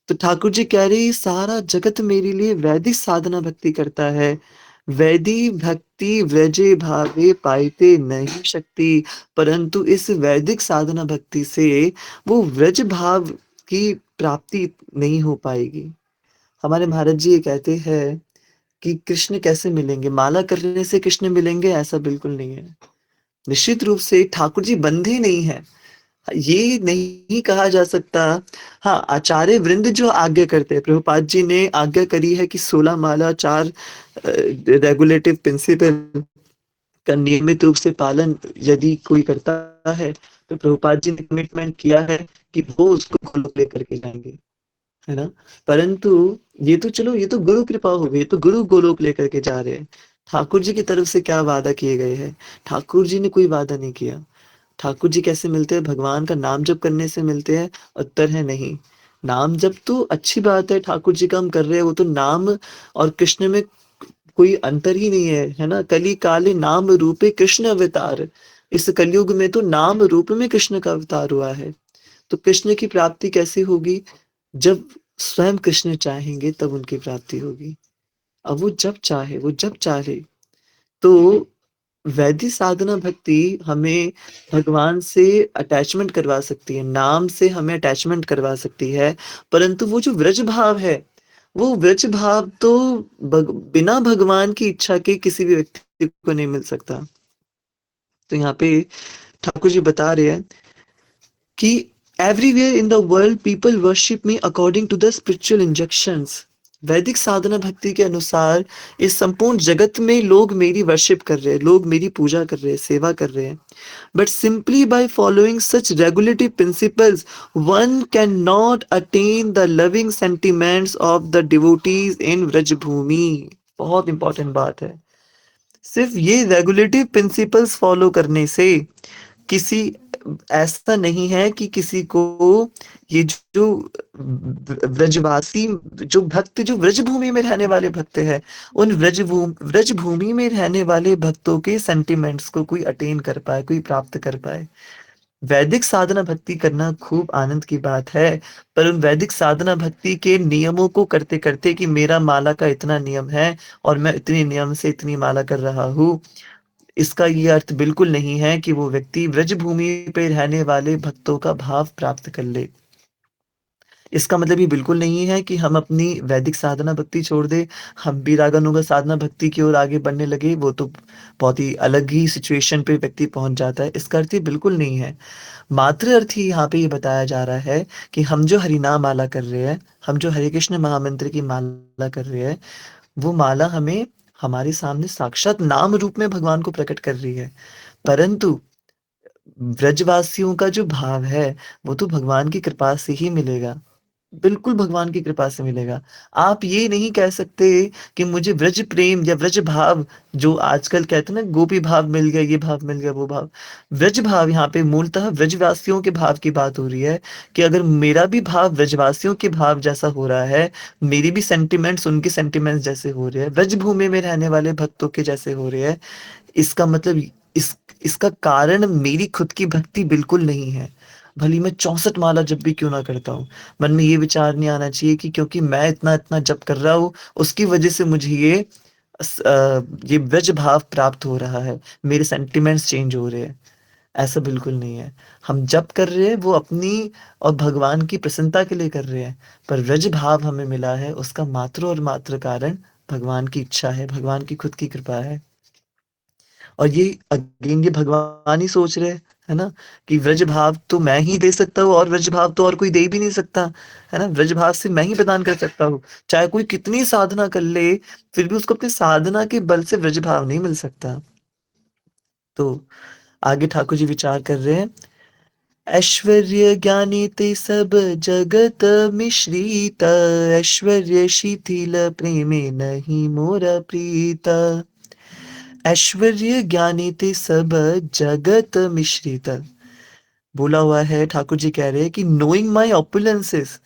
तो ठाकुर जी कह रहे ये सारा जगत मेरे लिए वैदिक साधना भक्ति करता है। वैदी भक्ति व्रजे भावे पाइते नहीं शक्ति, परंतु इस वैदिक साधना भक्ति से वो व्रज भाव की प्राप्ति नहीं हो पाएगी। हमारे महाराज जी ये कहते हैं कि कृष्ण कैसे मिलेंगे, माला करने से कृष्ण मिलेंगे, ऐसा बिल्कुल नहीं है। निश्चित रूप से ठाकुर जी बंधे नहीं है, ये नहीं कहा जा सकता। हाँ, आचार्य वृंद जो आज्ञा करते हैं, प्रभुपाद जी ने आज्ञा करी है कि 16 माला, 4 रेगुलेटिव प्रिंसिपल का नियमित रूप से पालन यदि कोई करता है, तो प्रभुपाद जी ने कमिटमेंट किया है कि वो उसको गोलोक लेकर के जाएंगे, है ना। परंतु ये तो चलो, ये तो गुरु कृपा हो गई, ये तो गुरु गोलोक लेकर के जा रहे हैं। ठाकुर जी की तरफ से क्या वादा किए गए हैं? ठाकुर जी ने कोई वादा नहीं किया। ठाकुर जी कैसे मिलते हैं? भगवान का नाम जप करने से मिलते हैं। उत्तर है नहीं। नाम जप तो अच्छी बात है, ठाकुर जी का हम कर रहे हैं, वो तो नाम और कृष्ण में कोई अंतर ही नहीं है ना। कली काले नाम रूपे कृष्ण अवतार, इस कलयुग में तो नाम रूप में कृष्ण का अवतार हुआ है। तो कृष्ण की प्राप्ति कैसे होगी? जब स्वयं कृष्ण चाहेंगे तब उनकी प्राप्ति होगी। अब वो जब चाहे, वो जब चाहे। तो वैदिक साधना भक्ति हमें भगवान से अटैचमेंट करवा सकती है, नाम से हमें अटैचमेंट करवा सकती है, परंतु वो जो व्रज भाव है, वो व्रज भाव तो बिना भगवान की इच्छा के किसी भी व्यक्ति को नहीं मिल सकता। तो यहाँ पे ठाकुर जी बता रहे हैं कि everywhere in the world people worship me according to the spiritual injections. वैदिक साधना भक्ति के अनुसार इस संपूर्ण जगत में लोग मेरी वर्शिप कर रहे हैं, लोग मेरी पूजा कर रहे हैं, सेवा कर रहे हैं। But simply by following such regulative principles, one cannot attain the loving sentiments of the devotees in Vrajbhumi। बहुत इंपॉर्टेंट बात है। सिर्फ ये रेगुलेटिव प्रिंसिपल्स फॉलो करने से किसी ऐसा नहीं है कि किसी को ये जो व्रजवासी जो भक्त जो व्रज भूमि में रहने वाले भक्त हैं, उन व्रज भूमि में रहने वाले भक्तों के सेंटिमेंट्स को कोई अटेन कर पाए, कोई प्राप्त कर पाए। वैदिक साधना भक्ति करना खूब आनंद की बात है, पर उन वैदिक साधना भक्ति के नियमों को करते करते कि मेरा माला का इतना नियम है और मैं इतने नियम से इतनी माला कर रहा हूँ, इसका ये अर्थ बिल्कुल नहीं है कि वो व्यक्ति व्रज भूमि पे रहने वाले भक्तों का भाव प्राप्त कर ले। इसका मतलब ये बिल्कुल नहीं है कि हम अपनी वैदिक साधना भक्ति छोड़ दें, हम भी रागानुगा साधना भक्ति की ओर आगे बढ़ने लगे, वो तो बहुत ही अलग ही सिचुएशन पे व्यक्ति पहुंच जाता है। इसका अर्थ ये बिल्कुल नहीं है। मात्र अर्थ ही यहाँ पे ये बताया जा रहा है कि हम जो हरिनाम माला कर रहे हैं, हम जो हरे कृष्ण महामंत्र की माला कर रहे हैं, वो माला हमें हमारे सामने साक्षात नाम रूप में भगवान को प्रकट कर रही है। परंतु व्रजवासियों का जो भाव है, वो तो भगवान की कृपा से ही मिलेगा। बिल्कुल भगवान की कृपा से मिलेगा। आप ये नहीं कह सकते कि मुझे व्रज प्रेम या व्रज भाव, जो आजकल कहते हैं ना गोपी भाव मिल गया, ये भाव मिल गया, वो भाव। व्रज भाव यहाँ पे मूलतः व्रजवासियों के भाव की बात हो रही है कि अगर मेरा भी भाव व्रजवासियों के भाव जैसा हो रहा है, मेरी भी सेंटिमेंट्स उनके सेंटिमेंट्स जैसे हो रहे हैं, व्रज भूमि में रहने वाले भक्तों के जैसे हो रहे हैं, इसका मतलब इसका कारण मेरी खुद की भक्ति बिल्कुल नहीं है। भली मैं 64 माला जब भी क्यों ना करता हूँ, मन में ये विचार नहीं आना चाहिए कि क्योंकि मैं इतना इतना जप कर रहा हूँ, उसकी वजह से मुझे ये व्रज भाव प्राप्त हो रहा है, मेरे सेंटिमेंट्स चेंज हो रहे हैं। ऐसा बिल्कुल नहीं है। हम जप कर रहे हैं वो अपनी और भगवान की प्रसन्नता के लिए कर रहे हैं, पर व्रज भाव हमें मिला है, उसका मात्र और मात्र कारण भगवान की इच्छा है, भगवान की खुद की कृपा है। और ये अगेन ये भगवान ही सोच रहे हैं, है ना, कि व्रज भाव तो मैं ही दे सकता हूँ और व्रज भाव तो और कोई दे भी नहीं सकता, है ना। व्रज भाव से मैं ही प्रदान कर सकता हूँ। चाहे कोई कितनी साधना कर ले, फिर भी उसको अपनी साधना के बल से व्रज भाव नहीं मिल सकता। तो आगे ठाकुर जी विचार कर रहे हैं, ऐश्वर्य ज्ञानी ते सब जगत मिश्रित, ऐश्वर्य शिथिल प्रेमे नहीं मोरा प्रीता। ऐश्वर्य ज्ञानी ते सब जगत मिश्रित, बोला हुआ है। ठाकुर जी कह रहे हैं कि नोइंग माई ऑपुलेंसेस,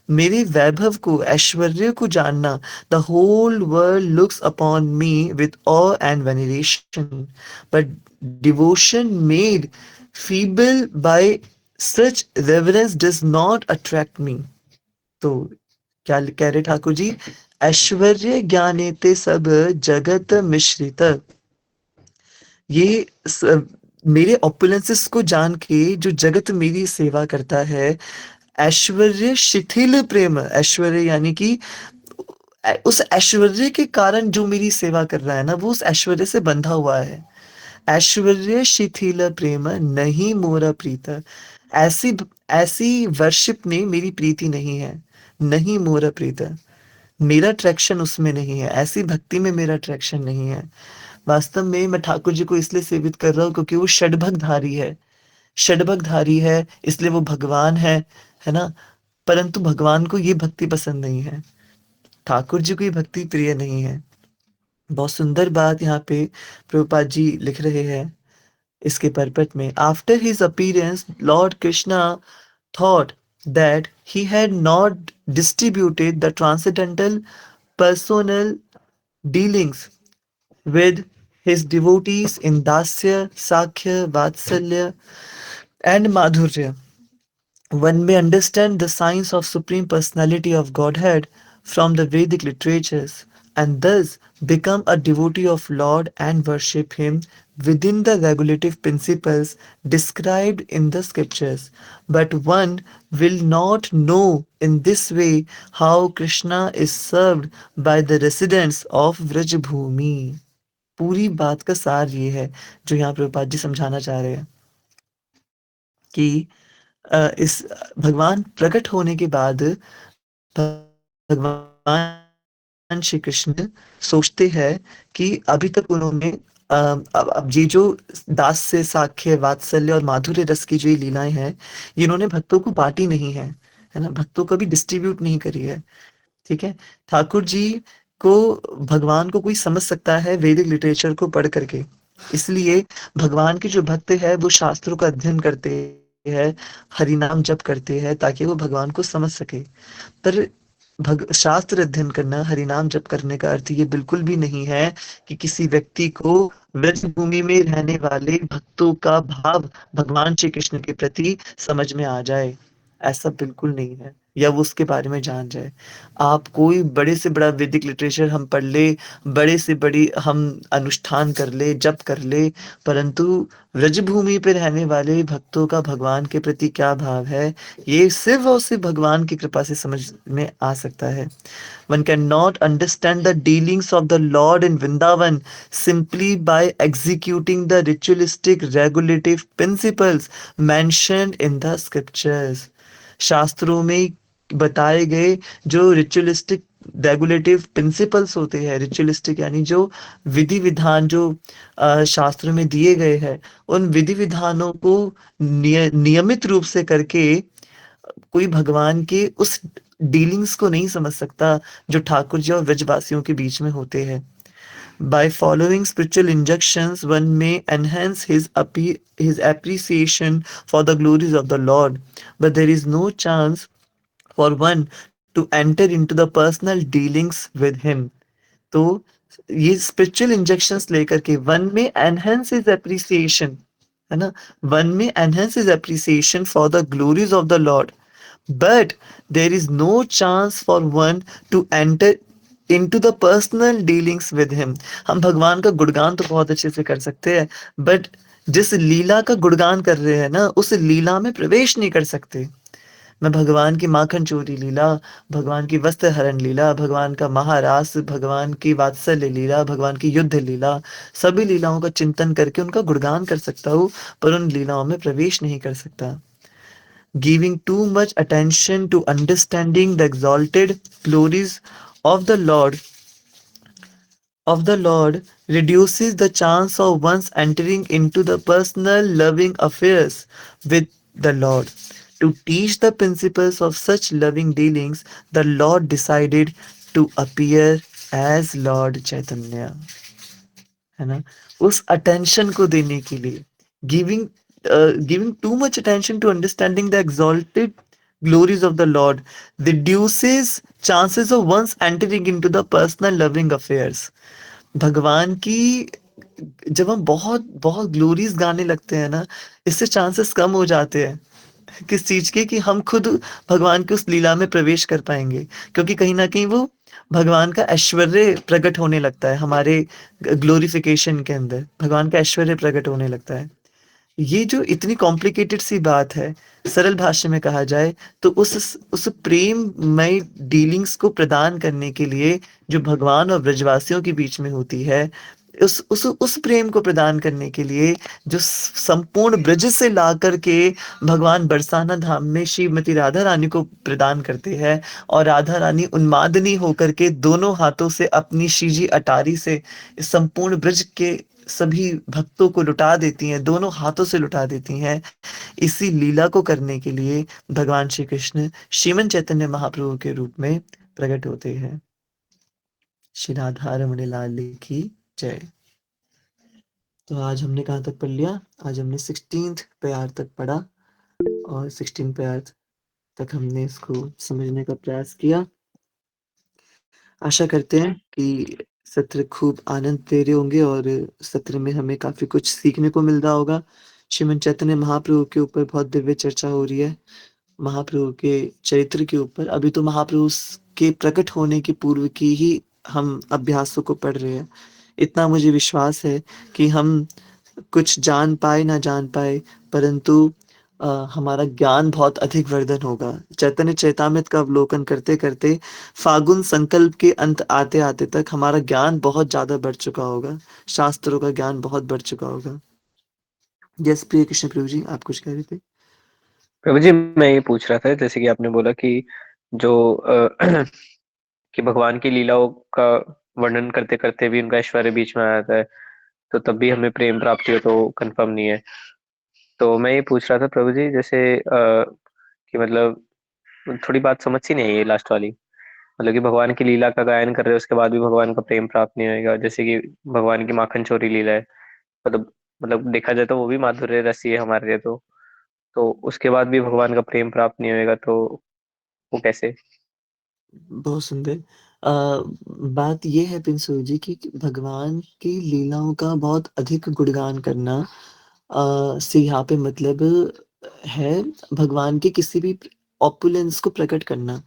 मेरे वैभव को, ऐश्वर्य को जानना, the whole world looks upon me with awe and veneration, but devotion made feeble by such reverence does not attract me. तो क्या कह रहे ठाकुर जी, ऐश्वर्य ज्ञानेते सब जगत मिश्रित, ये मेरे ऑपुलेंसेस को जान के जो जगत मेरी सेवा करता है, ऐश्वर्य शिथिल प्रेम, ऐश्वर्य यानी कि उस ऐश्वर्य के कारण जो मेरी सेवा कर रहा है ना, वो उस ऐश्वर्य से बंधा हुआ है। ऐश्वर्य शिथिल प्रेम नहीं मोरा प्रीत। ऐसी ऐसी वर्शिप में मेरी प्रीति नहीं है, नहीं मोरा प्रीत। मेरा ट्रैक्शन उसमें नहीं है, ऐसी भक्ति में मेरा ट्रैक्शन नहीं है। वास्तव में मैं ठाकुर जी को इसलिए सेवित कर रहा हूँ क्योंकि वो षडभगधारी है, षडभगधारी है, इसलिए वो भगवान है ना। परंतु भगवान को ये भक्ति पसंद नहीं है, ठाकुर जी को ये भक्ति प्रिय नहीं है। बहुत सुंदर बात यहाँ पे प्रभुपाद जी लिख रहे हैं इसके परपट में। After his appearance Lord Krishna thought that he had not distributed the transcendental personnel dealings with his devotees in Dasya, Sakhya, Vatsalya, and Madhurya. One may understand the science of Supreme Personality of Godhead from the Vedic literatures and thus become a devotee of Lord and worship Him within the regulative principles described in the scriptures. But one will not know in this way how Krishna is served by the residents of Vrajabhumi. पूरी बात का सार ये है जो यहाँ प्रभुपाद जी समझाना चाह रहे हैं कि इस भगवान प्रकट होने के बाद भगवान श्री कृष्ण सोचते हैं कि अभी तक उन्होंने अब ये जो दास से साख्य वात्सल्य और माधुर्य रस की जो ये लीलाएं हैं, ये इन्होंने भक्तों को बांटी नहीं है ना, भक्तों को भी डिस्ट्रीब्यूट नहीं करी है। ठीक है, ठाकुर जी को भगवान को कोई समझ सकता है वैदिक लिटरेचर को पढ़ करके, इसलिए भगवान के जो भक्त है वो शास्त्रों का अध्ययन करते हैं, हरि नाम जप करते हैं ताकि वो भगवान को समझ सके। पर शास्त्र अध्ययन करना, हरि नाम जप करने का अर्थ ये बिल्कुल भी नहीं है कि किसी व्यक्ति को व्रज भूमि में रहने वाले भक्तों का भाव भगवान श्री कृष्ण के प्रति समझ में आ जाए, ऐसा बिल्कुल नहीं है, या वो उसके बारे में जान जाए। आप कोई बड़े से बड़ा वैदिक लिटरेचर हम पढ़ ले, बड़े से बड़ी हम अनुष्ठान कर ले, जप कर ले, परंतु व्रजभूमि पे रहने वाले भक्तों का भगवान के प्रति क्या भाव है, ये सिर्फ और सिर्फ भगवान की कृपा से समझ में आ सकता है। One cannot understand the dealings of the Lord in Vrindavan simply by executing the ritualistic regulative principles mentioned in the scriptures. शास्त्रों में बताए गए जो रिचुअलिस्टिक रेगुलेटिव प्रिंसिपल्स होते हैं, रिचुअलिस्टिक यानी जो विधि विधान जो शास्त्रों में दिए गए हैं, उन विधि विधानों को नियमित रूप से करके कोई भगवान के उस डीलिंग्स को नहीं समझ सकता जो ठाकुर जी और व्रजवासियों के बीच में होते हैं। By following spiritual injunctions, one may enhance his appreciation for the glories of the Lord, but there is no chance for one to enter into the personal dealings with him. तो ये spiritual injunctions लेकर के one may enhance his appreciation, है ना, one may enhance his appreciation for the glories of the Lord, but there is no chance for one to enter into the personal dealings with him. हम भगवान का गुणगान तो बहुत अच्छे से कर सकते हैं, बट जिस लीला का गुणगान कर रहे हैं ना, उस लीला में प्रवेश नहीं कर सकते। मैं भगवान की माखन चोरी लीला, भगवान की वस्त्र हरण लीला, भगवान का महारास, भगवान की वात्सल्य लीला, भगवान की युद्ध लीला, सभी लीलाओं का चिंतन करके उनका गुणगान कर सकता हूँ, पर उन लीलाओं में प्रवेश नहीं कर सकता। Giving too much attention to understanding the exalted glories of the Lord reduces the chance of one's entering into the personal loving affairs with the Lord. To teach the principles of such loving dealings, the Lord decided to appear as Lord Chaitanya. है ना, उस attention को देने के लिए, giving too much attention to understanding the exalted glories of the Lord reduces chances of one's entering into the personal loving affairs. भगवान की जब हम बहुत बहुत ग्लोरीज गाने लगते हैं ना, इससे चांसेस कम हो जाते हैं किस चीज के, कि हम खुद भगवान की उस लीला में प्रवेश कर पाएंगे, क्योंकि कहीं ना कहीं वो भगवान का ऐश्वर्य प्रकट होने लगता है हमारे ग्लोरिफिकेशन के अंदर, भगवान का ऐश्वर्य प्रकट होने लगता है। ये जो इतनी कॉम्प्लिकेटेड सी बात है, सरल भाषा में कहा जाए तो उस प्रेममय डीलिंग्स को प्रदान करने के लिए जो भगवान और ब्रजवासियों के बीच में होती है, उस प्रेम को प्रदान करने के लिए जो संपूर्ण ब्रज से ला करके भगवान बरसाना धाम में श्रीमती राधा रानी को प्रदान करते हैं, और राधा रानी उन्मादनी होकर के दोनों हाथों से अपनी श्रीजी अटारी से इस संपूर्ण ब्रज के सभी भक्तों को लुटा देती हैं, दोनों हाथों से लुटा देती हैं। इसी लीला को करने के लिए भगवान श्री कृष्ण श्रीमन चैतन्य महाप्रभु के रूप में प्रकट होते हैं। श्री राधा रमण लाल की जय। तो आज हमने कहाँ तक पढ़ लिया? आज हमने 16th प्यार तक पढ़ा, और 16 प्यार तक हमने इसको समझने का प्रयास किया। आशा करते हैं कि सत्र खूब आनंद दे रहे होंगे, और सत्र में हमें काफ़ी कुछ सीखने को मिल रहा होगा। श्रीमन चैतन्य महाप्रभु के ऊपर बहुत दिव्य चर्चा हो रही है, महाप्रभु के चरित्र के ऊपर। अभी तो महाप्रभु के प्रकट होने के पूर्व की ही हम अभ्यासों को पढ़ रहे हैं। इतना मुझे विश्वास है कि हम कुछ जान पाए ना जान पाए, परंतु हमारा ज्ञान बहुत अधिक वर्धन होगा। चैतन्य चैतामृत का अवलोकन करते करते फागुन संकल्प के अंत आते आते तक हमारा ज्ञान बहुत ज्यादा बढ़ चुका होगा, शास्त्रों का ज्ञान बहुत बढ़ चुका होगा। यस प्रिय कृष्ण प्रभु जी, आप कुछ कह रहे थे? प्रभु जी, मैं ये पूछ रहा था, जैसे कि आपने बोला कि जो कि भगवान की लीलाओं का वर्णन करते करते भी उनका ऐश्वर्य बीच में आ जाता है, तो तब भी हमें प्रेम प्राप्ति हो, तो कंफर्म नहीं है। तो मैं ये पूछ रहा था प्रभु जी, जैसे कि मतलब थोड़ी बात समझ सी नहीं आई ये लास्ट वाली, मतलब कि भगवान की लीला का गायन कर रहे हो, उसके बाद भी भगवान का प्रेम प्राप्त नहीं होगा। जैसे कि भगवान की माखन चोरी लीला है, मतलब देखा जाए तो वो भी माधुर्य रसी है हमारे लिए, तो उसके बाद भी भगवान का प्रेम प्राप्त नहीं होगा, तो वो कैसे? बहुत सुंदर। बात ये है पिंसू जी कि भगवान की लीलाओं का बहुत अधिक गुणगान करना से यहाँ पे मतलब है भगवान के किसी भी ऑपुलेंस को प्रकट करना।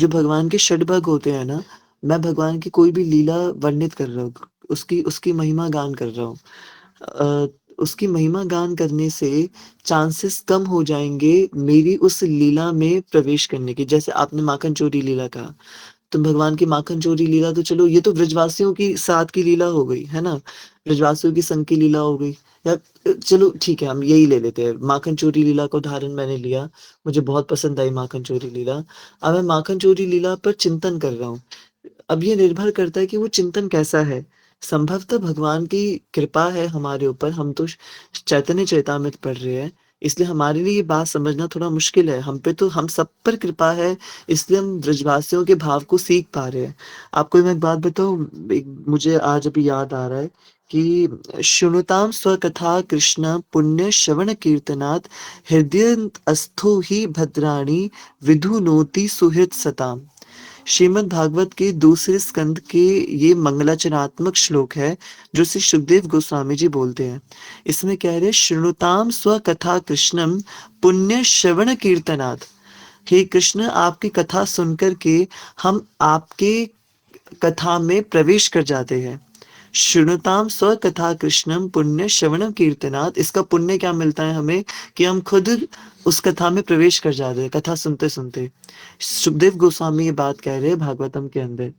जो भगवान के षडभग होते हैं ना, मैं भगवान की कोई भी लीला वर्णित कर रहा हूँ, उसकी उसकी महिमा गान कर रहा हूँ। अ, उसकी महिमा गान करने से चांसेस कम हो जाएँगे मेरी उस लीला में प्रवेश करने के। जैसे आपने माखन चोरी लीला कहा, तो भगवान की माखन चोरी लीला तो चलो ये तो ब्रजवासियों की साथ की लीला हो गई, है ना? ब्रजवासियों की संग की लीला हो गई। या चलो ठीक है, हम यही ले लेते हैं। माखन चोरी लीला का उदाहरण मैंने लिया, मुझे बहुत पसंद आई माखन चोरी लीला। अब मैं माखन चोरी लीला पर चिंतन कर रहा हूँ। अब ये निर्भर करता है कि वो चिंतन कैसा है। संभवतः भगवान की कृपा है हमारे ऊपर, हम तो चैतन्य चरितामृत पढ़ रहे हैं, इसलिए हमारे लिए ये बात समझना थोड़ा मुश्किल है। हम पे तो हम सब पर कृपा है, इसलिए हम ब्रजवासियों के भाव को सीख पा रहे हैं। आपको मैं एक बात बताऊँ, मुझे आज अभी याद आ रहा है कि शृणुताम स्वकथा कृष्ण पुण्य श्रवण कीर्तनात् हृदय अस्थो ही भद्राणी विधुनोति सुहृद सताम। श्रीमद् भागवत के दूसरे स्कंद के ये मंगलाचरणात्मक श्लोक है, जो श्री सुखदेव गोस्वामी जी बोलते हैं। इसमें कह रहे शृणुताम स्वकथा कृष्णम पुण्य श्रवण कीर्तनात्। हे कृष्ण, आपकी कथा सुनकर के हम आपके कथा में प्रवेश कर जाते हैं। शृणुताम स्वकथा कृष्णम पुण्य श्रवण कीर्तनात्। इसका पुण्य क्या मिलता है हमें कि हम खुद उस कथा में प्रवेश कर जाते हैं, कथा सुनते सुनते। सुखदेव गोस्वामी ये बात कह रहे हैं भागवतम के अंदर।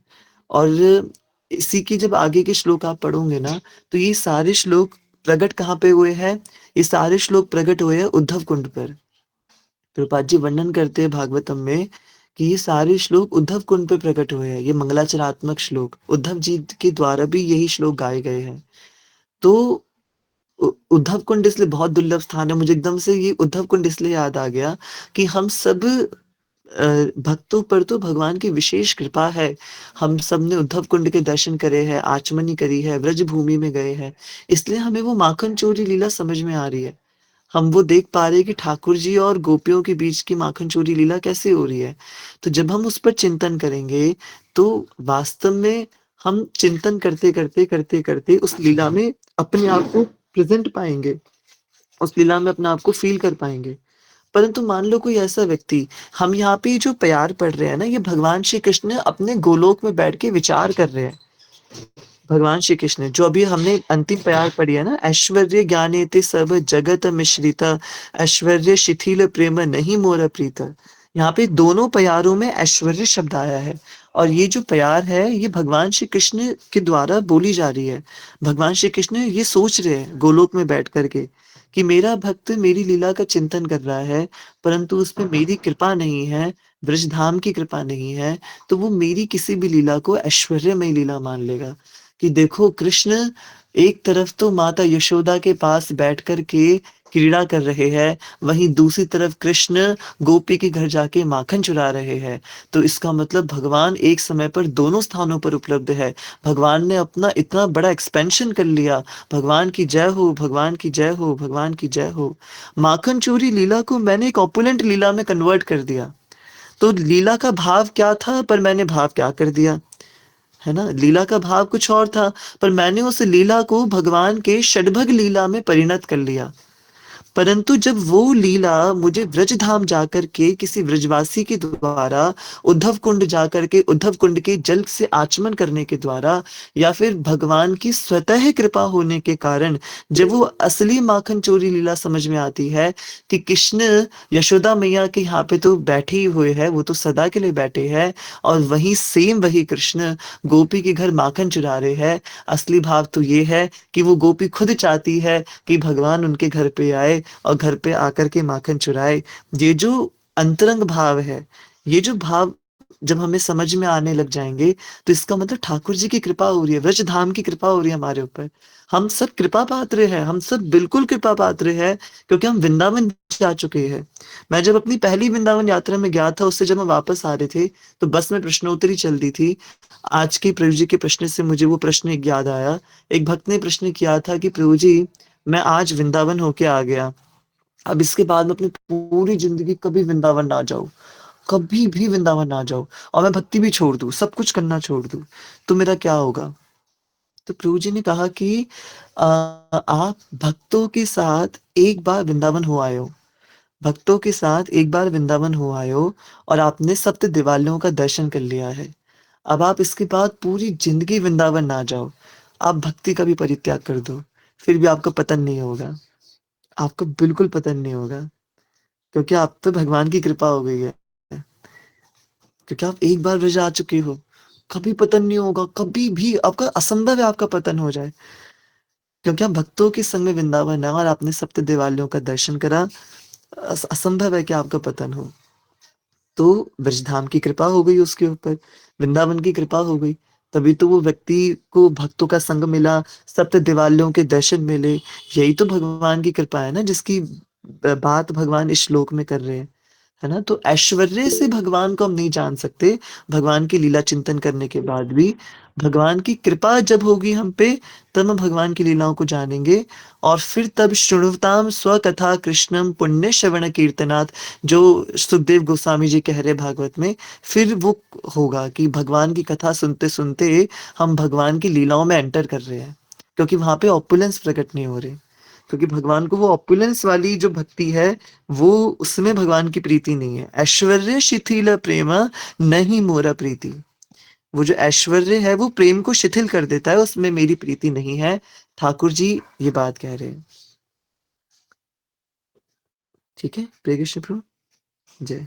और इसी की जब आगे के श्लोक आप पढ़ोगे ना, तो ये सारे श्लोक प्रकट कहाँ पे हुए हैं? ये सारे श्लोक प्रकट हुए हैं उद्धव कुंड पर। प्रभुपाद जी वर्णन करते हैं भागवतम में कि ये सारे श्लोक उद्धव कुंड पे प्रकट हुए हैं। ये मंगलाचरणात्मक श्लोक उद्धव जी के द्वारा भी यही श्लोक गाए गए हैं। तो उद्धव कुंड इसलिए बहुत दुर्लभ स्थान है। मुझे एकदम से ये उद्धव कुंड इसलिए याद आ गया कि हम सब भक्तों पर तो भगवान की विशेष कृपा है। हम सब ने उद्धव कुंड के दर्शन करे हैं, आचमनी करी है, व्रज भूमि में गए हैं, इसलिए हमें वो माखन चोरी लीला समझ में आ रही है। हम वो देख पा रहे हैं कि ठाकुर जी और गोपियों के बीच की माखन चोरी लीला कैसे हो रही है। तो जब हम उस पर चिंतन करेंगे, तो वास्तव में हम चिंतन करते करते करते करते उस लीला में अपने आप को प्रेजेंट पाएंगे, उस लीला में अपने आप को फील कर पाएंगे। परंतु मान लो कोई ऐसा व्यक्ति, हम यहाँ पे जो प्यार पढ़ रहे हैं ना, ये भगवान श्री कृष्ण अपने गोलोक में बैठ के विचार कर रहे हैं। भगवान श्री कृष्ण, जो अभी हमने अंतिम प्यार पढ़ी है ना, ऐश्वर्य ज्ञानेति सब जगत मिश्रिता, ऐश्वर्य शिथिल प्रेम नहीं मोर प्रीता। यहाँ पे दोनों प्यारों में ऐश्वर्य शब्द आया है, और ये जो प्यार है ये भगवान श्री कृष्ण के द्वारा बोली जा रही है। भगवान श्री कृष्ण ये सोच रहे हैं गोलोक में बैठ करके कि मेरा भक्त मेरी लीला का चिंतन कर रहा है, परंतु उसमें मेरी कृपा नहीं है, ब्रजधाम की कृपा नहीं है, तो वो मेरी किसी भी लीला को ऐश्वर्यमय लीला मान लेगा। कि देखो कृष्ण एक तरफ तो माता यशोदा के पास बैठ कर के क्रीड़ा कर रहे हैं, वहीं दूसरी तरफ कृष्ण गोपी के घर जाके माखन चुरा रहे हैं। तो इसका मतलब भगवान एक समय पर दोनों स्थानों पर उपलब्ध है। भगवान ने अपना इतना बड़ा एक्सपेंशन कर लिया। भगवान की जय हो, भगवान की जय हो, भगवान की जय हो। माखन चोरी लीला को मैंने एक ऑपुलेंट लीला में कन्वर्ट कर दिया। तो लीला का भाव क्या था, पर मैंने भाव क्या कर दिया, है ना? लीला का भाव कुछ और था, पर मैंने उस लीला को भगवान के षडभग लीला में परिणत कर लिया। परंतु जब वो लीला मुझे व्रजधाम जाकर के किसी व्रजवासी के द्वारा उद्धव कुंड जाकर के उद्धव कुंड के जल से आचमन करने के द्वारा, या फिर भगवान की स्वतः कृपा होने के कारण जब वो असली माखन चोरी लीला समझ में आती है कि कृष्ण यशोदा मैया के यहाँ पे तो बैठे ही हुए हैं, वो तो सदा के लिए बैठे हैं, और वही सेम वही कृष्ण गोपी के घर माखन चुरा रहे हैं। असली भाव तो ये है कि वो गोपी खुद चाहती है कि भगवान उनके घर पे आए और घर पे आकर के माखन चुराए। ये जो अंतरंग भाव है, ये जो भाव जब हमें समझ में आने लग जाएंगे, तो इसका मतलब ठाकुर जी की कृपा हो रही है, व्रज धाम की कृपा हो रही है हमारे ऊपर। हम सब कृपा पात्र हैं, हम सब बिल्कुल कृपा पात्र हैं, क्योंकि हम वृंदावन जा चुके हैं। मैं जब अपनी पहली वृंदावन यात्रा में गया था, उससे जब हम वापस आ रहे थे, तो बस में प्रश्नोत्तरी चल रही थी। आज के प्रभु जी के प्रश्न से मुझे वो प्रश्न एक याद आया। एक भक्त ने प्रश्न किया था कि प्रभु जी, मैं आज वृंदावन होके आ गया, अब इसके बाद मैं अपनी पूरी जिंदगी कभी वृंदावन ना जाऊं, कभी भी वृंदावन ना जाऊं, और मैं भक्ति भी छोड़ दूं, सब कुछ करना छोड़ दूं, तो मेरा क्या होगा? तो प्रभु जी ने कहा कि आप भक्तों के साथ एक बार वृंदावन हो आए हो, भक्तों के साथ एक बार वृंदावन हो आए हो, और आपने सप्त दिवालियों का दर्शन कर लिया है। अब आप इसके बाद पूरी जिंदगी वृंदावन ना जाओ, आप भक्ति का भी परित्याग कर दो, फिर भी आपका पतन नहीं होगा, आपका बिल्कुल पतन नहीं होगा, क्योंकि आप पे भगवान की कृपा हो गई है, क्योंकि आप एक बार ब्रज आ चुके हो, कभी पतन नहीं होगा, कभी भी आपका असंभव है आपका पतन हो जाए, क्योंकि आप भक्तों के संग में वृंदावन है और आपने सप्त दिवालियों का दर्शन करा। असंभव है कि आपका पतन हो। तो ब्रजधाम की कृपा हो गई उसके ऊपर, वृंदावन की कृपा हो गई, तभी तो वो व्यक्ति को भक्तों का संग मिला, सप्त दिवालियों के दर्शन मिले। यही तो भगवान की कृपा है ना, जिसकी बात भगवान इस श्लोक में कर रहे हैं, है ना? तो ऐश्वर्य से भगवान को हम नहीं जान सकते, भगवान की लीला चिंतन करने के बाद भी भगवान की कृपा जब होगी हम पे, तब हम भगवान की लीलाओं को जानेंगे। और फिर तब शृणुताम स्वकथा कृष्णम पुण्य श्रवण कीर्तनात्, जो सुखदेव गोस्वामी जी कह रहे भागवत में, फिर वो होगा कि भगवान की कथा सुनते सुनते हम भगवान की लीलाओं में एंटर कर रहे हैं, क्योंकि वहां पे ऑपुलेंस प्रकट नहीं हो रहे, क्योंकि भगवान को वो ऑपुलेंस वाली जो भक्ति है, वो उसमें भगवान की प्रीति नहीं है। ऐश्वर्य शिथिल प्रेम नहीं मोरा प्रीति, वो जो ऐश्वर्य है वो प्रेम को शिथिल कर देता है, उसमें मेरी प्रीति नहीं है। ठाकुर जी ये बात कह रहे हैं। ठीक है, प्रिय कृष्ण प्रभु जय।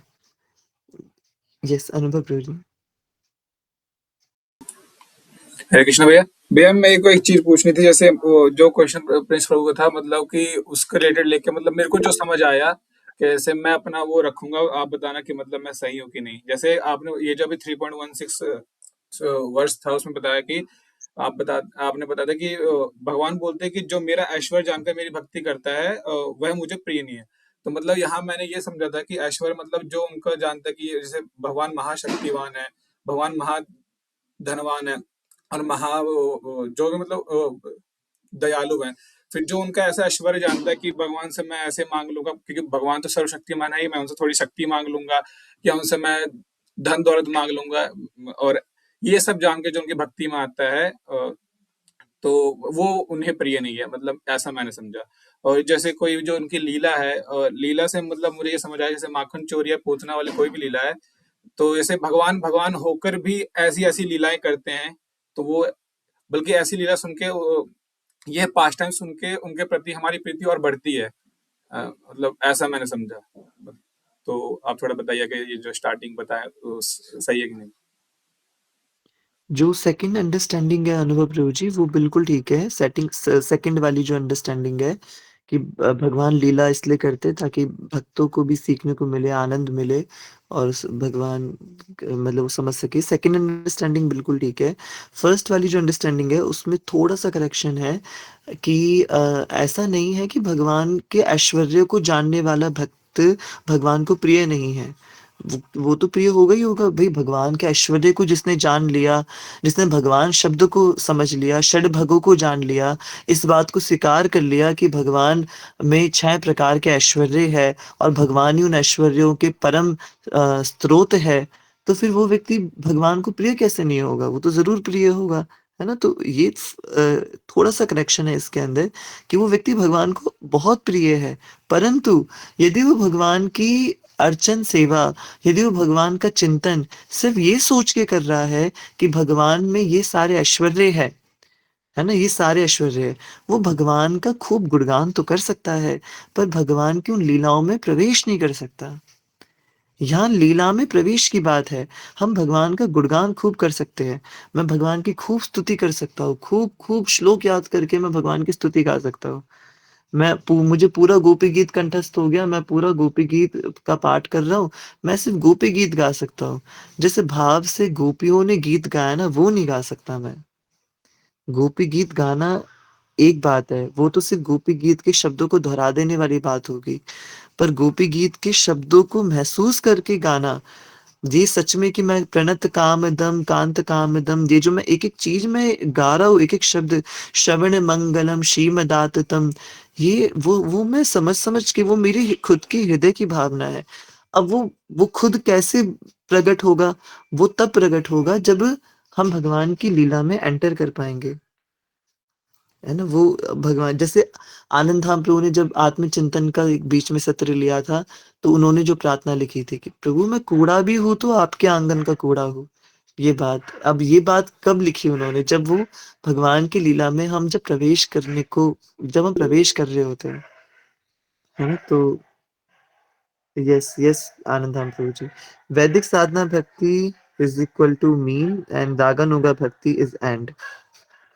यस, अनुभव प्रभु जी। हरे कृष्ण भैया। भैया मेरे को एक चीज पूछनी थी, जैसे वो जो क्वेश्चन प्रिंस प्रभु का था, मतलब कि उसके रिलेटेड लेके, मतलब मेरे को जो समझ आया कि जैसे मैं अपना वो रखूंगा, आप बताना कि मतलब मैं सही हूँ कि नहीं। जैसे आपने ये जो अभी 3.16 वर्ष था उसमें बताया कि आपने बताया था कि भगवान बोलते हैं कि जो मेरा ऐश्वर्य जानकर मेरी भक्ति करता है वह मुझे प्रिय नहीं है। तो मतलब यहाँ मैंने ये समझा था कि ऐश्वर्य मतलब जो उनका जानता है कि जैसे भगवान महाशक्तिवान है, भगवान महाधनवान है, और जो भी मतलब दयालु है। फिर जो उनका ऐसा ऐश्वर्य जानता है कि भगवान से मैं ऐसे मांग लूंगा, क्योंकि भगवान तो सर्वशक्तिमान है ही, मैं उनसे थोड़ी शक्ति मांग लूंगा, या उनसे मैं धन दौलत मांग लूंगा, और ये सब जान के जो उनकी भक्ति में आता है, तो वो उन्हें प्रिय नहीं है, मतलब ऐसा मैंने समझा। और जैसे कोई जो उनकी लीला है, लीला से मतलब मुझे ये समझ आया, जैसे माखन चोरी या पूतना वाले कोई भी लीला है, तो जैसे भगवान भगवान होकर भी ऐसी ऐसी लीलाएं करते हैं, तो वो बल्कि ऐसी लीला सुन के ये पास्ट टाइम सुन के उनके प्रति हमारी प्रीति और बढ़ती है। मतलब ऐसा मैंने समझा। तो आप थोड़ा बताइए कि ये जो स्टार्टिंग बताया तो सही है कि नहीं? जो सेकंड अंडरस्टैंडिंग है अनुभव प्रभु जी, वो बिल्कुल ठीक है। सेकंड वाली जो अंडरस्टैंडिंग है कि भगवान लीला इसलिए करते ताकि भक्तों को भी सीखने को मिले, आनंद मिले और भगवान मतलब वो समझ सके। सेकंड अंडरस्टैंडिंग बिल्कुल ठीक है। फर्स्ट वाली जो अंडरस्टैंडिंग है उसमें थोड़ा सा करेक्शन है कि ऐसा नहीं है कि भगवान के ऐश्वर्य को जानने वाला भक्त भगवान को प्रिय नहीं है। वो तो प्रिय होगा ही होगा भाई। भगवान के ऐश्वर्य को जिसने जान लिया, जिसने भगवान शब्द को समझ लिया, षडभगों को जान लिया, इस बात को स्वीकार कर लिया कि भगवान में 6 प्रकार के ऐश्वर्य है और भगवान ही उन ऐश्वर्यों के परम स्रोत है, तो फिर वो व्यक्ति भगवान को प्रिय कैसे नहीं होगा? वो तो ज़रूर प्रिय होगा, है ना? तो ये थोड़ा-सा कनेक्शन है इसके अंदर कि वो व्यक्ति भगवान को बहुत प्रिय है, परंतु यदि वो भगवान की अर्चन सेवा, यदि वो भगवान का चिंतन सिर्फ ये सोच के कर रहा है कि भगवान में ये सारे ऐश्वर्य है ना? ये सारे ऐश्वर्य है, वो भगवान का खूब गुणगान तो कर सकता है, पर भगवान की उन लीलाओं में प्रवेश नहीं कर सकता। यहाँ लीला में प्रवेश की बात है। हम भगवान का गुणगान खूब कर सकते हैं। मैं भगवान की खूब स्तुति कर सकता हूँ, खूब श्लोक याद करके मैं भगवान की स्तुति गा सकता हूँ। मुझे पूरा गोपी गीत कंठस्थ हो गया, मैं पूरा गोपी गीत का पाठ कर रहा हूँ, मैं सिर्फ गोपी गीत गा सकता हूँ। जैसे भाव से गोपियों ने गीत गाया ना, वो नहीं गा सकता मैं। गोपी गीत गाना एक बात है, वो तो सिर्फ गोपी गीत के शब्दों को दोहरा देने वाली बात होगी, पर गोपी गीत के शब्दों को महसूस करके गाना, ये सच में कि मैं प्रणत कामदम कांत कामदम, ये जो मैं एक-एक चीज़ में गा रहा हूँ, एक-एक शब्द, श्रवण मंगलम श्रीमदाततम, ये वो मैं समझ के, वो मेरी खुद की हृदय की भावना है। अब वो खुद कैसे प्रकट होगा? वो तब प्रकट होगा जब हम भगवान की लीला में एंटर कर पाएँगे। है ना? वो भगवान जैसे आनंद धाम प्रभु ने जब आत्मचिंतन का एक बीच में सत्र लिया था, तो उन्होंने जो प्रार्थना लिखी थी कि प्रभु मैं कूड़ा भी हूँ तो आपके आंगन का कूड़ा हूँ। ये बात, अब ये बात कब लिखी उन्होंने? जब वो भगवान की लीला में जब हम प्रवेश कर रहे होते हैं। है ना? तो यस आनंद धाम प्रभु जी। वैदिक साधना भक्ति is equal to mean and रागानुगा भक्ति इज़ एंड।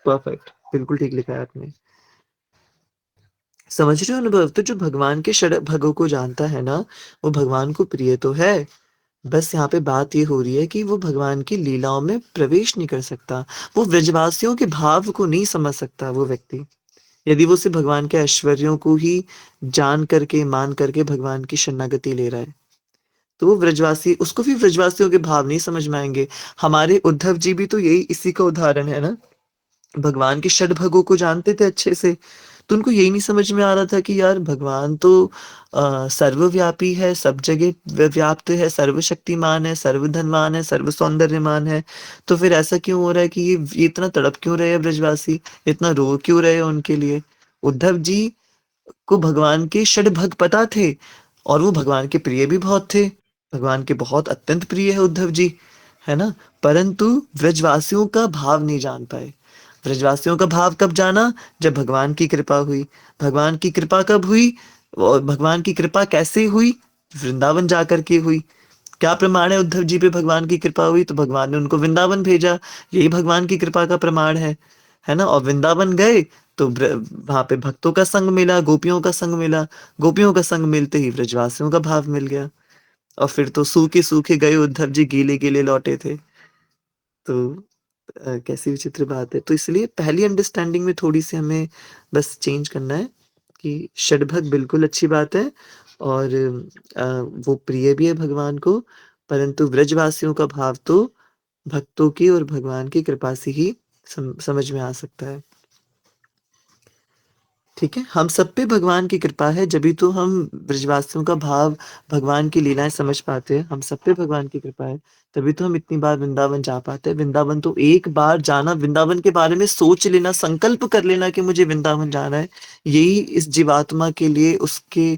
परफेक्ट, बिल्कुल ठीक लिखा है आपने। समझ रहे हो अनुभव? तो जो भगवान के षडभगों को जानता है ना, वो भगवान को प्रिय तो है। बस यहाँ पे बात ये हो रही है कि वो भगवान की लीलाओं में प्रवेश नहीं कर सकता। वो व्रजवासियों के भाव को नहीं समझ सकता वो व्यक्ति। यदि वो सिर्फ़ भगवान के ऐश्वर्यों को ही जान करके, मान करके भगवान की शरणागति ले रहा है, तो वो व्रजवासी उसको भी व्रजवासियों के भाव नहीं समझ में आएँगे। हमारे उद्धव जी भी तो यही इसी का उदाहरण है ना। भगवान के षडभगों को जानते थे अच्छे से, तो उनको यही नहीं समझ में आ रहा था कि यार भगवान तो सर्वव्यापी है, सब जगह व्याप्त है, सर्वशक्तिमान है, सर्वधनवान है, सर्व सौंदर्यमान है। तो फिर ऐसा क्यों हो रहा है कि ये इतना तड़प क्यों रहे हैं ब्रजवासी? इतना रो क्यों रहे हैं उनके लिए? उद्धव जी को भगवान के षडभग पता थे और वो भगवान के प्रिय भी बहुत थे। भगवान के बहुत अत्यंत प्रिय है उद्धव जी, है ना? परंतु व्रजवासियों का भाव नहीं जान पाए। व्रजवासियों का भाव कब जाना? जब भगवान की कृपा हुई। भगवान की कृपा कब हुई? और भगवान की कृपा कैसे हुई? वृंदावन जाकर के हुई। क्या प्रमाण है उद्धव जी पे भगवान की कृपा हुई? तो भगवान ने उनको वृंदावन भेजा। यही भगवान की कृपा का प्रमाण है ना? और वृंदावन गए तो वहां पे भक्तों का संग मिला, गोपियों का संग मिला। गोपियों का संग मिलते ही व्रजवासियों का भाव मिल गया और फिर तो सूखे सूखे गए उद्धव जी, गीले गीले लौटे थे। तो कैसी विचित्र बात है। तो इसलिए पहली अंडरस्टैंडिंग में थोड़ी-सी हमें बस चेंज करना है कि षडभग बिल्कुल अच्छी बात है और वो प्रिय भी है भगवान को, परंतु व्रजवासियों का भाव तो भक्तों की और भगवान की कृपा से ही समझ में आ सकता है। ठीक है? हम सब पे भगवान की कृपा है, जभी तो हम ब्रजवासियों का भाव, भगवान की लीलाएँ समझ पाते हैं। हम सब पे भगवान की कृपा है, तभी तो हम इतनी बार वृंदावन जा पाते हैं। वृंदावन तो एक बार जाना, वृंदावन के बारे में सोच लेना, संकल्प कर लेना कि मुझे वृंदावन जाना है, यही इस जीवात्मा के लिए उसके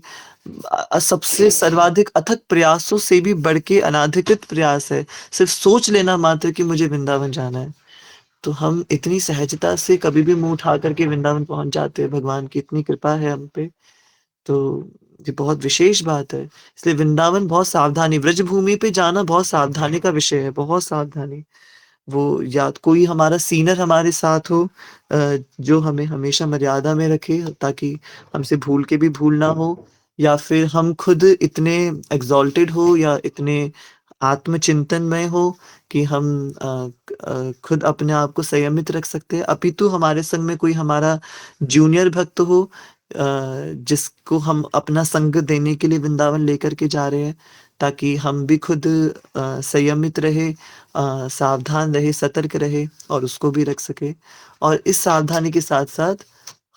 सबसे सर्वाधिक अथक प्रयासों से भी बढ़ के अनाधिकृत प्रयास है। सिर्फ़ सोच लेना मात्र कि मुझे वृंदावन जाना है। तो हम इतनी सहजता से कभी भी मुँह उठा कर के वृंदावन पहुँच जाते हैं, भगवान की इतनी कृपा है हम पे, तो ये बहुत विशेष बात है। इसलिए वृंदावन बहुत सावधानी, ब्रज भूमि पे जाना बहुत सावधानी का विषय है, बहुत सावधानी। वो या तो कोई हमारा सीनियर हमारे साथ हो जो हमें हमेशा मर्यादा में रखे ताकि हमसे भूल के भी भूल ना हो, या फिर हम खुद इतने एग्ज़ॉल्टेड हो या इतने आत्मचिंतनमय हो कि हम खुद अपने आप को संयमित रख सकते हैं। अपितु हमारे संग में कोई हमारा जूनियर भक्त हो जिसको हम अपना संग देने के लिए वृंदावन लेकर के जा रहे हैं, ताकि हम भी खुद संयमित रहे, सावधान रहे, सतर्क रहे और उसको भी रख सके। और इस सावधानी के साथ-साथ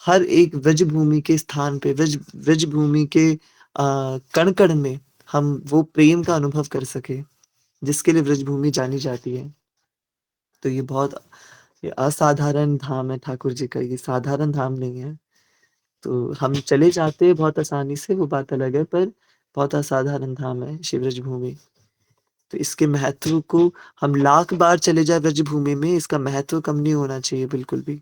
हर एक व्रज भूमि के स्थान पे, व्रज भूमि के कण-कण में हम वो प्रेम का अनुभव कर सकें, जिसके लिए व्रज भूमि जानी जाती है। तो ये असाधारण धाम है ठाकुर जी का, ये साधारण धाम नहीं है। तो हम चले जाते हैं बहुत आसानी से, वो बात अलग है, पर बहुत असाधारण धाम है श्री व्रज भूमि। तो इसके महत्व को हम लाख बार चले जाएँ व्रज भूमि में, इसका महत्व कम नहीं होना चाहिए बिल्कुल भी।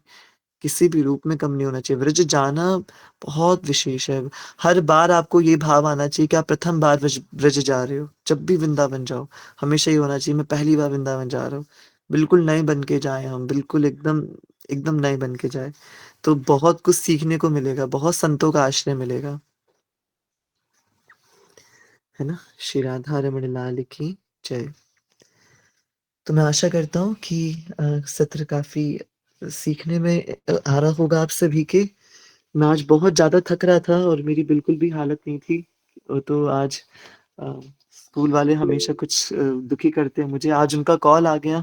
किसी भी रूप में कम नहीं होना चाहिए। व्रज जाना बहुत विशेष है। हर बार आपको ये भाव आना चाहिए कि आप प्रथम बार व्रज जा रहे हो। जब भी वृंदावन जाओ, हमेशा ये होना चाहिए मैं पहली बार वृंदावन जा रहा हूँ। बिल्कुल नए बन के जाएँ हम, बिल्कुल एकदम एकदम नए बन के जाएँ। तो बहुत कुछ सीखने को मिलेगा, बहुत संतों का आश्रय मिलेगा। है ना? श्री राधा रमण लाल की जय। तो मैं आशा करता हूँ कि सत्र काफ़ी सीखने में आ रहा होगा आप सभी के। मैं आज बहुत ज़्यादा थक रहा था और मेरी बिल्कुल भी हालत नहीं थी। तो आज स्कूल वाले हमेशा कुछ दुखी करते हैं मुझे। आज उनका कॉल आ गया,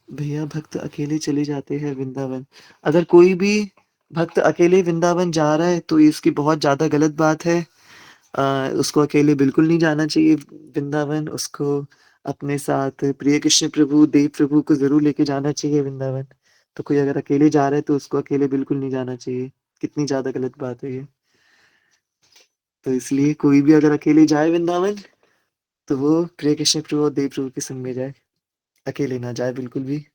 भैया भक्त अकेले चले जाते हैं वृंदावन। अगर कोई भी भक्त अकेले वृंदावन जा रहा है तो इसकी बहुत ज़्यादा गलत बात है। उसको अकेले बिल्कुल नहीं जाना चाहिए वृंदावन। उसको अपने साथ प्रिय कृष्ण प्रभु, देव प्रभु को ज़रूर लेके जाना चाहिए वृंदावन। तो कोई अगर अकेले जा रहा है तो उसको अकेले बिल्कुल नहीं जाना चाहिए। कितनी ज़्यादा गलत बात है ये। तो इसलिए कोई भी अगर अकेले जाए वृंदावन तो वो प्रिय कृष्ण प्रभु और देव प्रभु के संग में जाए, अकेले ना जाए बिल्कुल भी।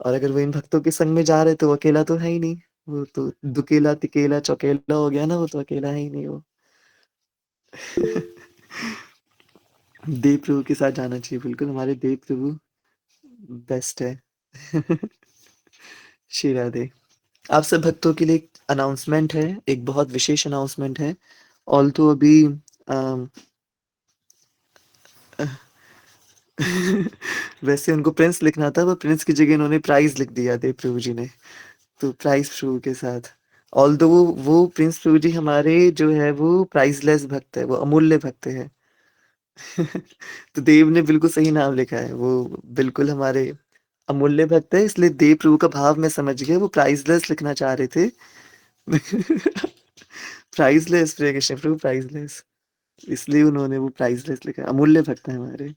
और अगर वो इन भक्तों के संग में जा रहे तो वो अकेला तो है ही नहीं। वो तो दुकेला, तिकेला, चौकेला हो गया ना, वो तो अकेला है ही नहीं वो। देव प्रभु के साथ जाना चाहिए बिल्कुल, हमारे देव प्रभु बेस्ट है। श्री राधे। आप सब भक्तों के लिए एक अनाउंसमेंट है, एक बहुत विशेष अनाउंसमेंट है। ऑल्दो अभी अम, वैसे उनको प्रिंस लिखना था, पर प्रिंस की जगह इन्होंने प्राइज़ लिख दिया देव प्रभु जी ने। तो प्राइज़ प्रभु के साथ। ऑल्दो वो प्रिंस प्रभु जी हमारे जो है वो प्राइज़लेस भक्त है, वो अमूल्य भक्त है। तो देव ने बिल्कुल सही नाम लिखा है, वो बिल्कुल हमारे अमूल्य भक्त है, इसलिए देव प्रभु का भाव मैं समझ गया, वो प्राइज़लेस लिखना चाह रहे थे। प्राइज़लेस प्रिय कृष्ण प्रभु प्राइज़लेस, इसलिए उन्होंने वो प्राइज़लेस लिखा है, अमूल्य भक्त हैं हमारे।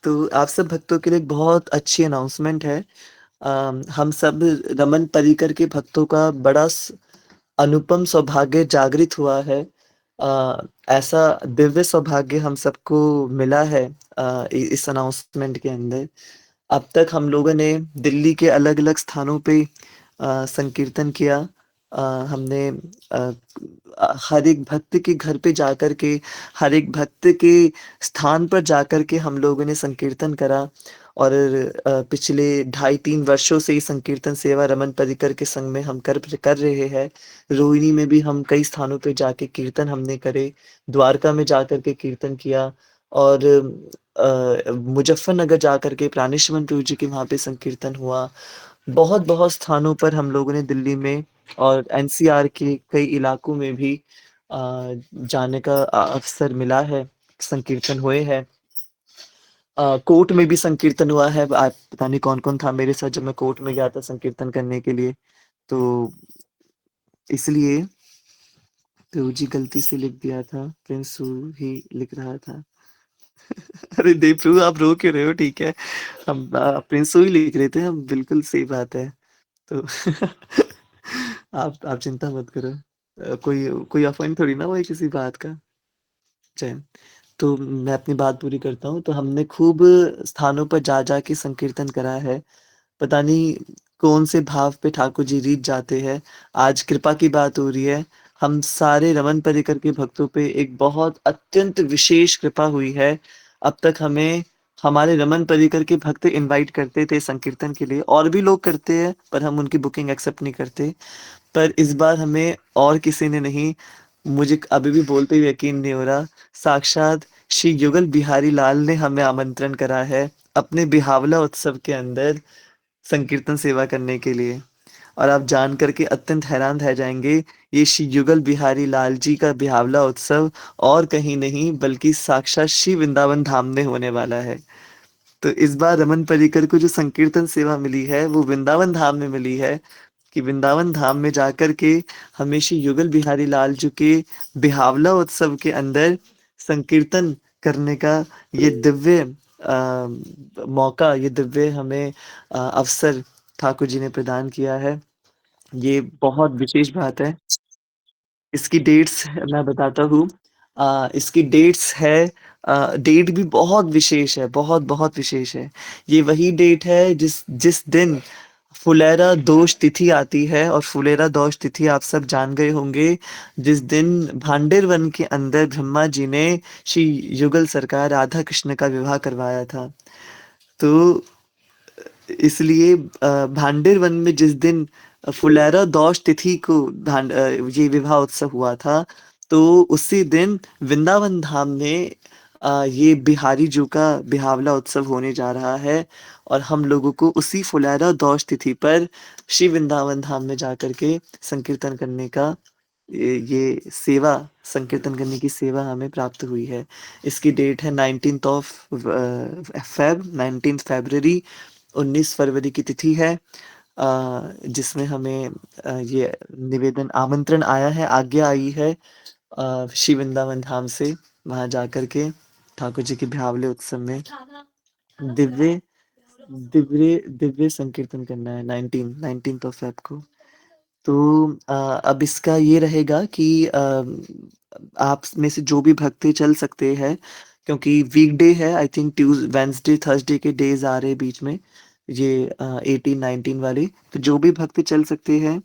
तो आप सब भक्तों के लिए एक बहुत अच्छी अनाउंसमेंट है। हम सब रमन परिकर के भक्तों का बड़ा अनुपम सौभाग्य जागृत हुआ है। ऐसा दिव्य सौभाग्य हम सबको मिला है इस अनाउंसमेंट के अंदर। अब तक हम लोगों ने दिल्ली के अलग-अलग स्थानों पे संकीर्तन किया। हमने हर एक भक्त के घर पे जाकर के, हर एक भक्त के स्थान पर जाकर के हम लोगों ने संकीर्तन करा और पिछले 2.5-3 वर्षों से ये संकीर्तन सेवा रमन परिकर के संग में हम कर रहे हैं। रोहिणी में भी हम कई स्थानों पे जाके कीर्तन हमने करे, द्वारका में जाकर के कीर्तन किया और मुज़फ्फरनगर जाकर के प्राणेश्वर प्रभु जी के वहाँ पे संकीर्तन हुआ। बहुत-बहुत स्थानों पर हम लोगों ने दिल्ली में और एनसीआर के कई इलाकों में भी जाने का अवसर मिला है, संकीर्तन हुए हैं। कोर्ट में भी संकीर्तन हुआ है। पता नहीं कौन-कौन था मेरे साथ जब मैं कोर्ट में गया था संकीर्तन करने के लिए। तो इसलिए प्रभु जी गलती से लिख दिया था, प्रिंस ही लिख रहा था। अरे देव प्रभु आप रो क्यों रहे हो? ठीक है, हम प्रिंस ही लिख रहे थे हम, बिल्कुल सही बात है। तो आप चिंता मत करो। कोई कोई अफवाह थोड़ी ना हुआ है किसी बात का। जय। तो मैं अपनी बात पूरी करता हूँ। तो हमने खूब स्थानों पर जा के संकीर्तन करा है। पता नहीं कौन से भाव पे ठाकुर जी रीझ जाते हैं। आज कृपा की बात हो रही है। हम सारे रमन पर्रिकर के भक्तों पे एक बहुत अत्यंत विशेष कृपा हुई है। अब तक हमें हमारे रमन पर्रिकर के भक्त इनवाइट करते थे संकीर्तन के लिए, और भी लोग करते हैं पर हम उनकी बुकिंग एक्सेप्ट नहीं करते। पर इस बार हमें और किसी ने नहीं, मुझे अभी भी बोलते हुए यकीन नहीं हो रहा, साक्षात श्री युगल बिहारी लाल ने हमें आमंत्रण करा है अपने बिहावला उत्सव के अंदर संकीर्तन सेवा करने के लिए। और आप जान करके अत्यंत हैरान रह जाएंगे, ये श्री युगल बिहारी लाल जी का बिहावला उत्सव और कहीं नहीं बल्कि साक्षात श्री वृंदावन धाम में होने वाला है। तो इस बार रमन पर्रिकर को जो संकीर्तन सेवा मिली है वो वृंदावन धाम में मिली है, कि वृंदावन धाम में जाकर के हमें श्री युगल बिहारी लाल जी के बिहावला उत्सव के अंदर संकीर्तन करने का ये दिव्य मौका, ये दिव्य हमें अवसर ठाकुर जी ने प्रदान किया है। ये बहुत विशेष बात है। इसकी डेट्स मैं बताता हूँ। इसकी डेट्स है, डेट भी बहुत विशेष है, बहुत विशेष है। ये वही डेट है जिस जिस दिन फुलेरा दोष तिथि आती है, और फुलेरा दोष तिथि आप सब जान गए होंगे, जिस दिन भांडेर वन के अंदर ब्रह्मा जी ने श्री युगल सरकार राधा कृष्ण का विवाह करवाया था। तो इसलिए भांडेर वन में जिस दिन फुलेरा दोष तिथि को ये विवाह उत्सव हुआ था, तो उसी दिन वृंदावन धाम में ये बिहारी जी का बिहावला उत्सव होने जा रहा है। और हम लोगों को उसी फुलेरा दोष तिथि पर श्री वृंदावन धाम में जाकर के संकीर्तन करने का ये सेवा, संकीर्तन करने की सेवा हमें प्राप्त हुई है। इसकी डेट है 19th ऑफ फेब 19 फरवरी, 19 फरवरी की तिथि है, जिसमें हमें ये निवेदन आमंत्रण आया है, आज्ञा आई है श्री वृंदावन धाम से, वहां जाकर के ठाकुर जी के बिहावले उत्सव में दिव्य दिव्य संकीर्तन करना है 19th ऑफ फेब को। तो अब इसका ये रहेगा कि आप में से जो भी भक्त चल सकते हैं, क्योंकि वीकडे है, आई थिंक वेंसडे थर्सडे के डेज आ रहे हैं बीच में, ये 18-19 वाले, तो जो भी भक्त चल सकते हैं।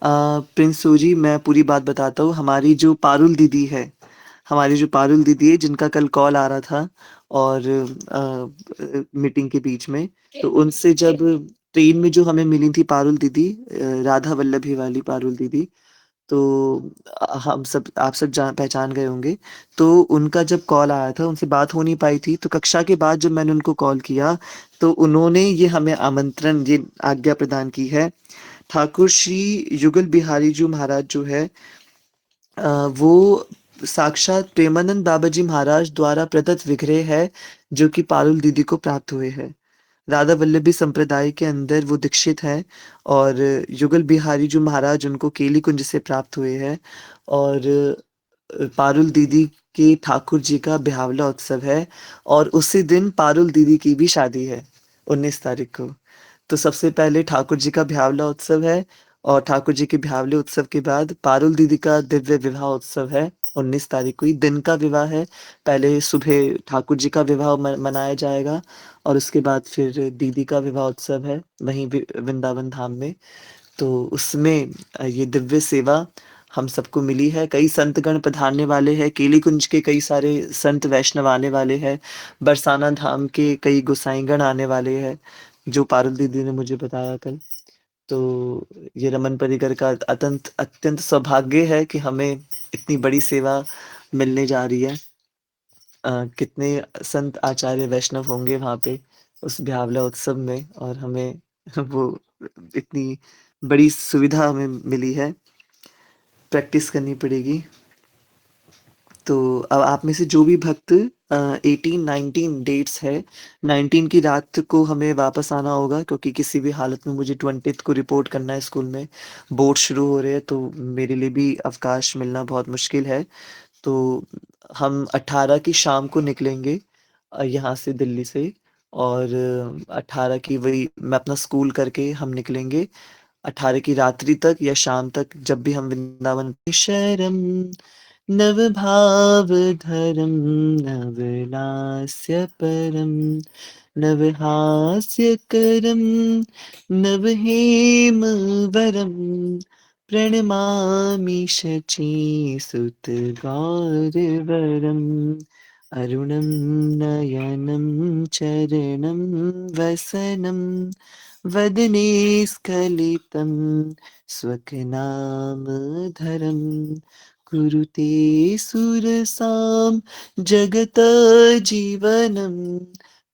प्रिंस सूजी, मैं पूरी बात बताता हूँ। हमारी जो पारुल दीदी है, जिनका कल कॉल आ रहा था और मीटिंग के बीच में, तो उनसे जब ट्रेन में जो हमें मिली थी पारुल दीदी, राधा वल्लभी वाली पारुल दीदी, तो हम सब आप सब जान पहचान गए होंगे। तो उनका जब कॉल आया था, उनसे बात हो नहीं पाई थी, तो कक्षा के बाद जब मैंने उनको कॉल किया, तो उन्होंने ये हमें आमंत्रण, ये आज्ञा प्रदान की है। ठाकुर श्री युगल बिहारी जी महाराज जो है, वो साक्षात प्रेमानंद बाबा जी महाराज द्वारा प्रदत्त विग्रह है, जो कि पारुल दीदी को प्राप्त हुए हैं। राधा वल्लभी संप्रदाय के अंदर वो दीक्षित हैं, और युगल बिहारी जी महाराज उनको केली कुंज से प्राप्त हुए हैं। और पारुल दीदी के ठाकुर जी का बिहावला उत्सव है, और उसी दिन पारुल दीदी की भी शादी है 19 तारीख को। तो सबसे पहले ठाकुर जी का बिहावला उत्सव है, और ठाकुर जी के बिहावले उत्सव के बाद पारुल दीदी का दिव्य विवाह उत्सव है। 19 तारीख को ही दिन का विवाह है। पहले सुबह ठाकुर जी का विवाह मनाया जाएगा, और उसके बाद फिर दीदी का विवाह उत्सव है वहीं वृंदावन धाम में। तो उसमें ये दिव्य सेवा हम सबको मिली है। कई संतगण पधारने वाले हैं, केली कुंज के कई सारे संत वैष्णव आने वाले हैं, बरसाना धाम के कई गोसाईगण आने वाले हैं, जो पारुल दीदी ने मुझे बताया कल। तो ये रमन पर्रिकर का अत्यंत अत्यंत सौभाग्य है कि हमें इतनी बड़ी सेवा मिलने जा रही है। कितने संत आचार्य वैष्णव होंगे वहाँ पे उस बिहावला उत्सव में, और हमें वो इतनी बड़ी सुविधा हमें मिली है। प्रैक्टिस करनी पड़ेगी। तो अब आप में से जो भी भक्त 18-19 डेट्स है, 19 की रात को हमें वापस आना होगा, क्योंकि किसी भी हालत में मुझे 20th को रिपोर्ट करना है स्कूल में। बोर्ड शुरू हो रहे हैं, तो मेरे लिए भी अवकाश मिलना बहुत मुश्किल है। तो हम 18 की शाम को निकलेंगे यहाँ से दिल्ली से, और 18 की वही मैं अपना स्कूल करके हम निकलेंगे 18 की रात्रि तक या शाम तक, जब भी हम वृंदावन शरणम नवभावधरं नवलास्यपरं नवहास्यकरं नवहेमवरं प्रणमामि शचीसुतगौरवरम् अरुणं नयनं चरणं वसनं वदने स्खलितं स्वकनामधरं कुरुते सुरसां जगतजीवनं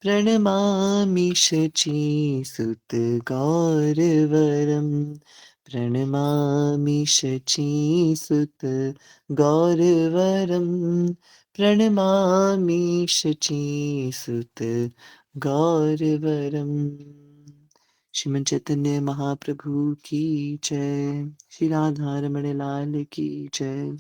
प्रणमामि शचीसुतगौरवरं प्रणमामि शचीसुतगौरवरं प्रणमामि शचीसुतगौरवरम्। श्रीमन चैतन्य महाप्रभु की जय। श्री राधा रमण लाल की जय।